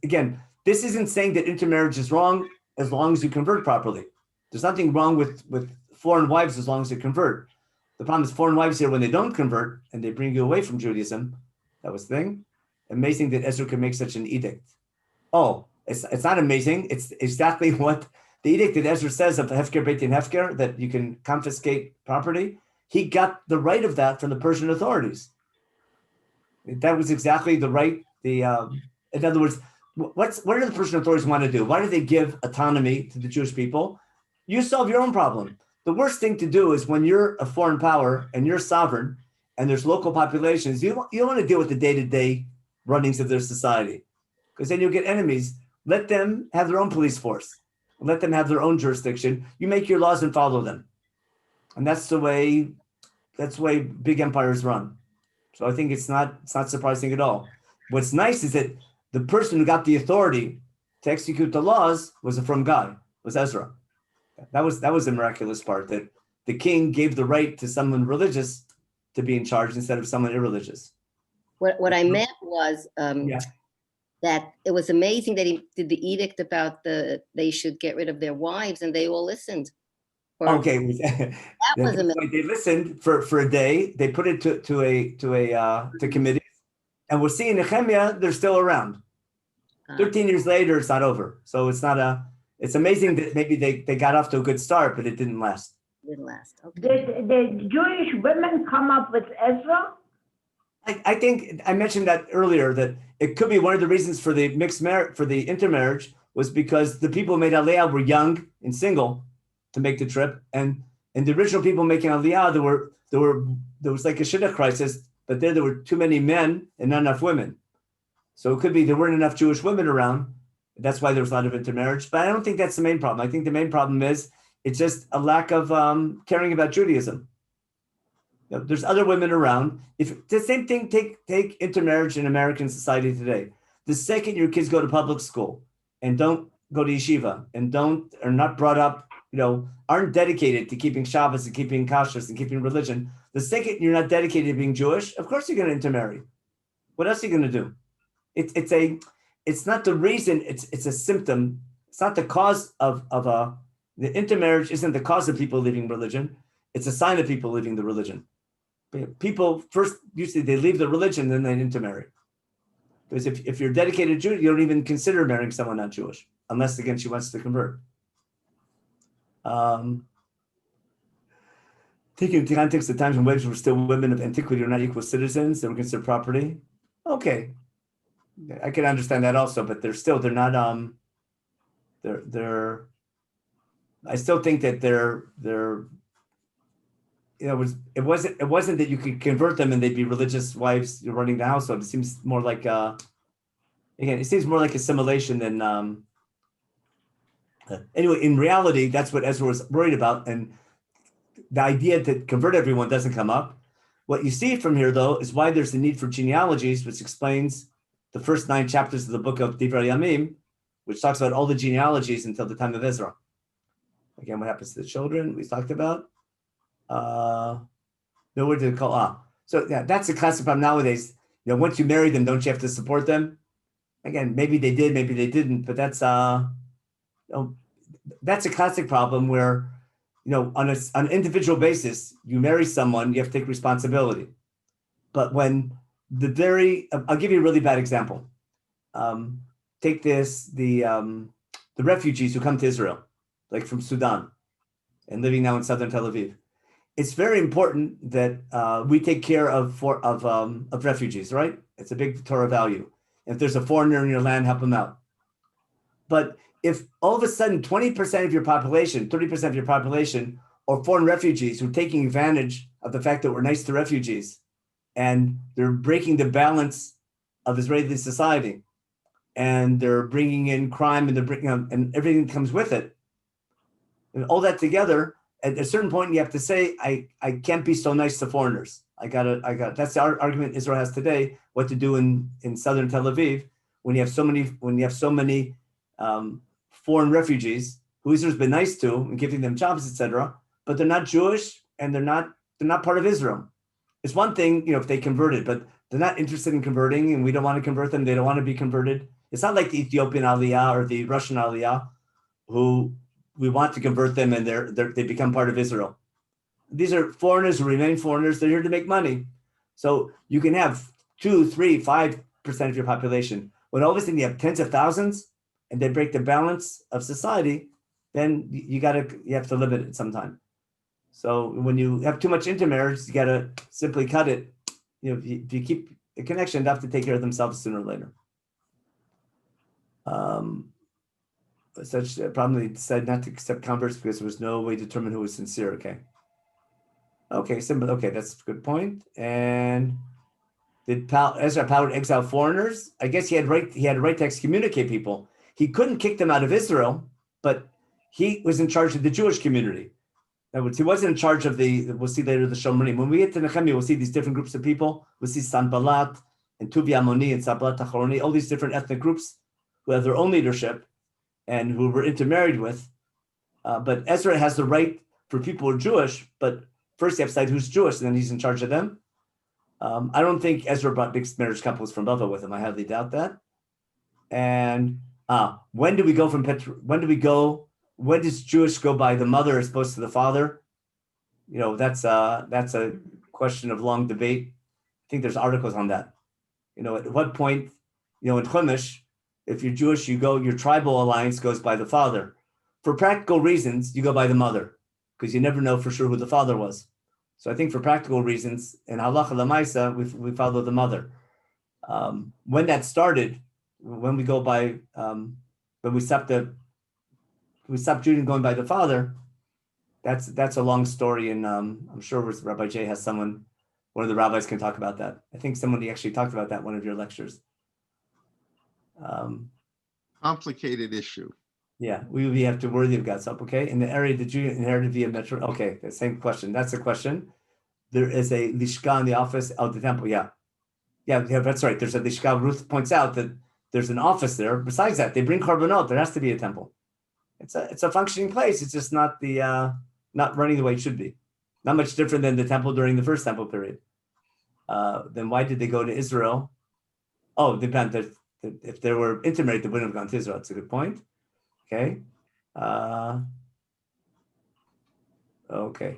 Again, this isn't saying that intermarriage is wrong as long as you convert properly. There's nothing wrong with foreign wives as long as they convert. The problem is foreign wives here, when they don't convert and they bring you away from Judaism, that was the thing. Amazing that Ezra could make such an edict. It's not amazing. It's exactly what the edict that Ezra says of Hefker Beit Din Hefker, that you can confiscate property. He got the right of that from the Persian authorities. That was exactly the right. In other words, what do the Persian authorities want to do? Why do they give autonomy to the Jewish people? You solve your own problem. The worst thing to do is when you're a foreign power and you're sovereign and there's local populations, you don't want to deal with the day-to-day runnings of their society, because then you'll get enemies. Let them have their own police force. Let them have their own jurisdiction. You make your laws and follow them. And that's the way big empires run. So I think it's not surprising at all. What's nice is that the person who got the authority to execute the laws was from God, was Ezra. That was the miraculous part, that the king gave the right to someone religious to be in charge instead of someone irreligious. What I meant was Yeah. that it was amazing that he did the edict about they should get rid of their wives, and they all listened. Okay, That was amazing. they listened for a day. They put it to committees, and we'll see in Nehemiah they're still around. 13 years later, it's not over. So it's amazing that maybe they got off to a good start, but it didn't last. Didn't last. Okay. Did the Jewish women come up with Ezra? I think I mentioned that earlier, that it could be one of the reasons for the for the intermarriage was because the people who made Aliyah were young and single to make the trip, and the original people making Aliyah, there was like a shidduch crisis, but there were too many men and not enough women. So it could be there weren't enough Jewish women around. That's why there was a lot of intermarriage. But I don't think that's the main problem. I think the main problem is it's just a lack of caring about Judaism. There's other women around. If the same thing, take intermarriage in American society today. The second your kids go to public school and don't go to yeshiva and are not brought up, aren't dedicated to keeping Shabbos and keeping kashrus and keeping religion, the second you're not dedicated to being Jewish, of course you're going to intermarry. What else are you going to do? It's not the reason. It's a symptom. It's not the cause of the intermarriage. Isn't the cause of people leaving religion. It's a sign of people leaving the religion. People first usually they leave the religion, then they intermarry. Because if you're dedicated Jew, you don't even consider marrying someone not Jewish, unless again she wants to convert. Taking into context the times when wives were still women of antiquity or not equal citizens, they were considered property. Okay, I can understand that also, but they're not. I still think that they're. It wasn't that you could convert them and they'd be religious wives running the household. It seems more like it seems more like assimilation than. Anyway, in reality, that's what Ezra was worried about, and the idea to convert everyone doesn't come up. What you see from here, though, is why there's the need for genealogies, which explains the first 9 chapters of the book of Divrei Yamim, which talks about all the genealogies until the time of Ezra. Again, what happens to the children we talked about. Nowhere to call. So yeah, that's a classic problem nowadays. Once you marry them, don't you have to support them? Again, maybe they did, maybe they didn't, but that's a classic problem where, on an individual basis, you marry someone, you have to take responsibility. But when I'll give you a really bad example. Take the refugees who come to Israel, like from Sudan, and living now in southern Tel Aviv. It's very important that we take care of refugees, right? It's a big Torah value. If there's a foreigner in your land, help them out. But if all of a sudden 20% of your population, 30% of your population are foreign refugees who are taking advantage of the fact that we're nice to refugees, and they're breaking the balance of Israeli society, and they're bringing in crime, and they're bringing and everything that comes with it, and all that together, at a certain point, you have to say, I can't be so nice to foreigners. That's the argument Israel has today, what to do in southern Tel Aviv when you have so many foreign refugees who Israel's been nice to and giving them jobs, etc., but they're not Jewish and they're not part of Israel. It's one thing, if they converted, but they're not interested in converting, and we don't want to convert them. They don't want to be converted. It's not like the Ethiopian Aliyah or the Russian Aliyah, who we want to convert them and they become part of Israel. These are foreigners who remain foreigners. They're here to make money. So you can have 2, 3, 5% of your population. When all of a sudden you have tens of thousands and they break the balance of society, then you have to limit it sometime. So when you have too much intermarriage, you got to simply cut it. If you keep the connection, they have to take care of themselves sooner or later. such a problem, they decided not to accept converts because there was no way to determine who was sincere. Okay, simple. Okay, that's a good point. And did Ezra power to exile foreigners? I guess he had a right to excommunicate people. He couldn't kick them out of Israel, but he was in charge of the Jewish community. In other words, he wasn't in charge of we'll see later, the Shomrim. When we get to Nehemiah, we'll see these different groups of people. We'll see Sanballat and Tuvi Ammoni and Sanballat Acharoni, all these different ethnic groups who have their own leadership and who were intermarried with. But Ezra has the right for people who are Jewish, but first you have to decide who's Jewish, and then he's in charge of them. I don't think Ezra brought mixed marriage couples from Bava with him. I highly doubt that. And when do we go from when does Jewish go by the mother as opposed to the father? That's a question of long debate. I think there's articles on that. At what point, in Chumash, if you're Jewish, your tribal alliance goes by the father. For practical reasons, you go by the mother, because you never know for sure who the father was. So I think for practical reasons, in halacha lamaisa, we follow the mother. When that started, when we go by, when we stop Judah going by the father, that's a long story, and I'm sure Rabbi J has one of the rabbis can talk about that. I think somebody actually talked about that in one of your lectures. Complicated issue. Yeah, we have to worthy of God's help. Okay, in the area that you inherited via metro. Okay, the same question. That's the question. There is a lishka in the office of the temple. Yeah, that's right. There's a lishka. Ruth points out that there's an office there. Besides that, they bring korbanot. There has to be a temple. It's a functioning place. It's just not not running the way it should be. Not much different than the temple during the first temple period. Then why did they go to Israel? Oh, depends. If they were intermarried, they wouldn't have gone to Israel. That's a good point. Okay. Okay.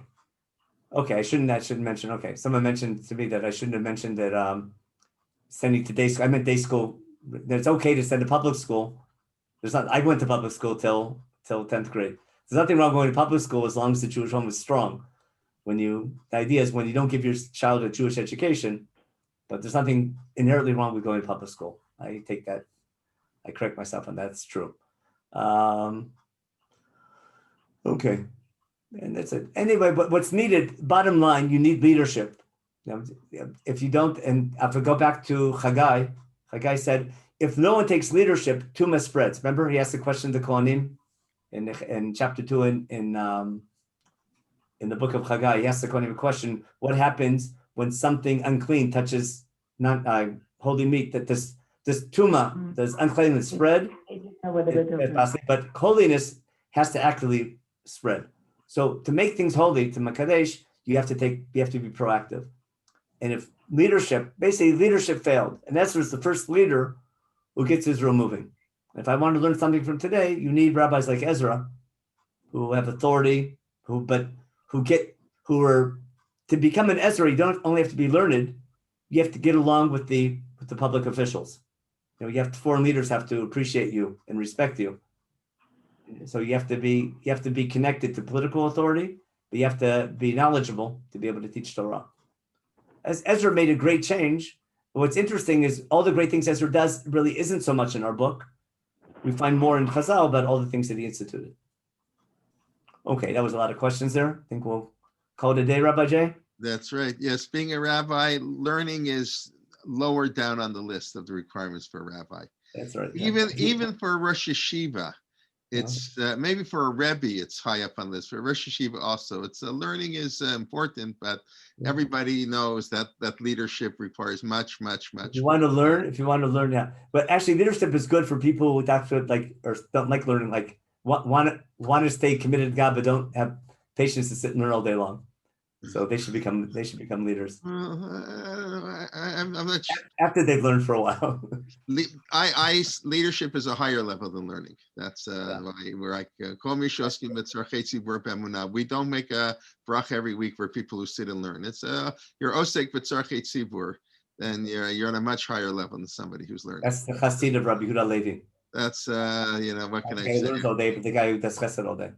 I shouldn't mention. Okay. Someone mentioned to me that I shouldn't have mentioned that sending to day school. I meant day school. That it's okay to send to public school. I went to public school till 10th grade. There's nothing wrong going to public school as long as the Jewish home is strong. The idea is when you don't give your child a Jewish education, but there's nothing inherently wrong with going to public school. I take that. I correct myself on that. It's true. Okay, and that's it. Anyway, but what's needed, bottom line, you need leadership. If you don't, and if I go back to Haggai said, if no one takes leadership, Tumah spreads. Remember, he asked the question to Kohanim in chapter 2 in the book of Haggai. He asked the Kohanim a question: what happens when something unclean touches not holy meat? That this Tumah, this uncleanness spread. But holiness has to actively spread. So to make things holy, to Makadesh, you have to be proactive. And if leadership failed, and Ezra is the first leader who gets Israel moving. And if I want to learn something from today, you need rabbis like Ezra, who have authority, who are to become an Ezra. You don't only have to be learned; you have to get along with the public officials. Foreign leaders have to appreciate you and respect you. So you have to be connected to political authority, but you have to be knowledgeable to be able to teach Torah. As Ezra made a great change, what's interesting is all the great things Ezra does really isn't so much in our book. We find more in Chazal about all the things that he instituted. Okay, that was a lot of questions there. I think we'll call it a day, Rabbi J. That's right. Yes, being a rabbi, learning is lower down on the list of the requirements for a rabbi. That's right. Even for a Rosh Yeshiva, it's maybe for a Rebbe, it's high up on the list. For Rosh Yeshiva also, learning is important, but everybody knows that leadership requires much. If you want to learn, yeah. But actually, leadership is good for people who don't like learning, want to stay committed to God, but don't have patience to sit and learn all day long. So they should become leaders. I'm not sure. After they've learned for a while. Leadership is a higher level than learning. That's why we're like we don't make a bracha every week for people who sit and learn. It's you're osek b'tzarchei tzibur, then you're on a much higher level than somebody who's learning. That's the chassid of Rabbi Yehuda Levi. That's what can I say? Learns all day, but the guy who does chesed all day.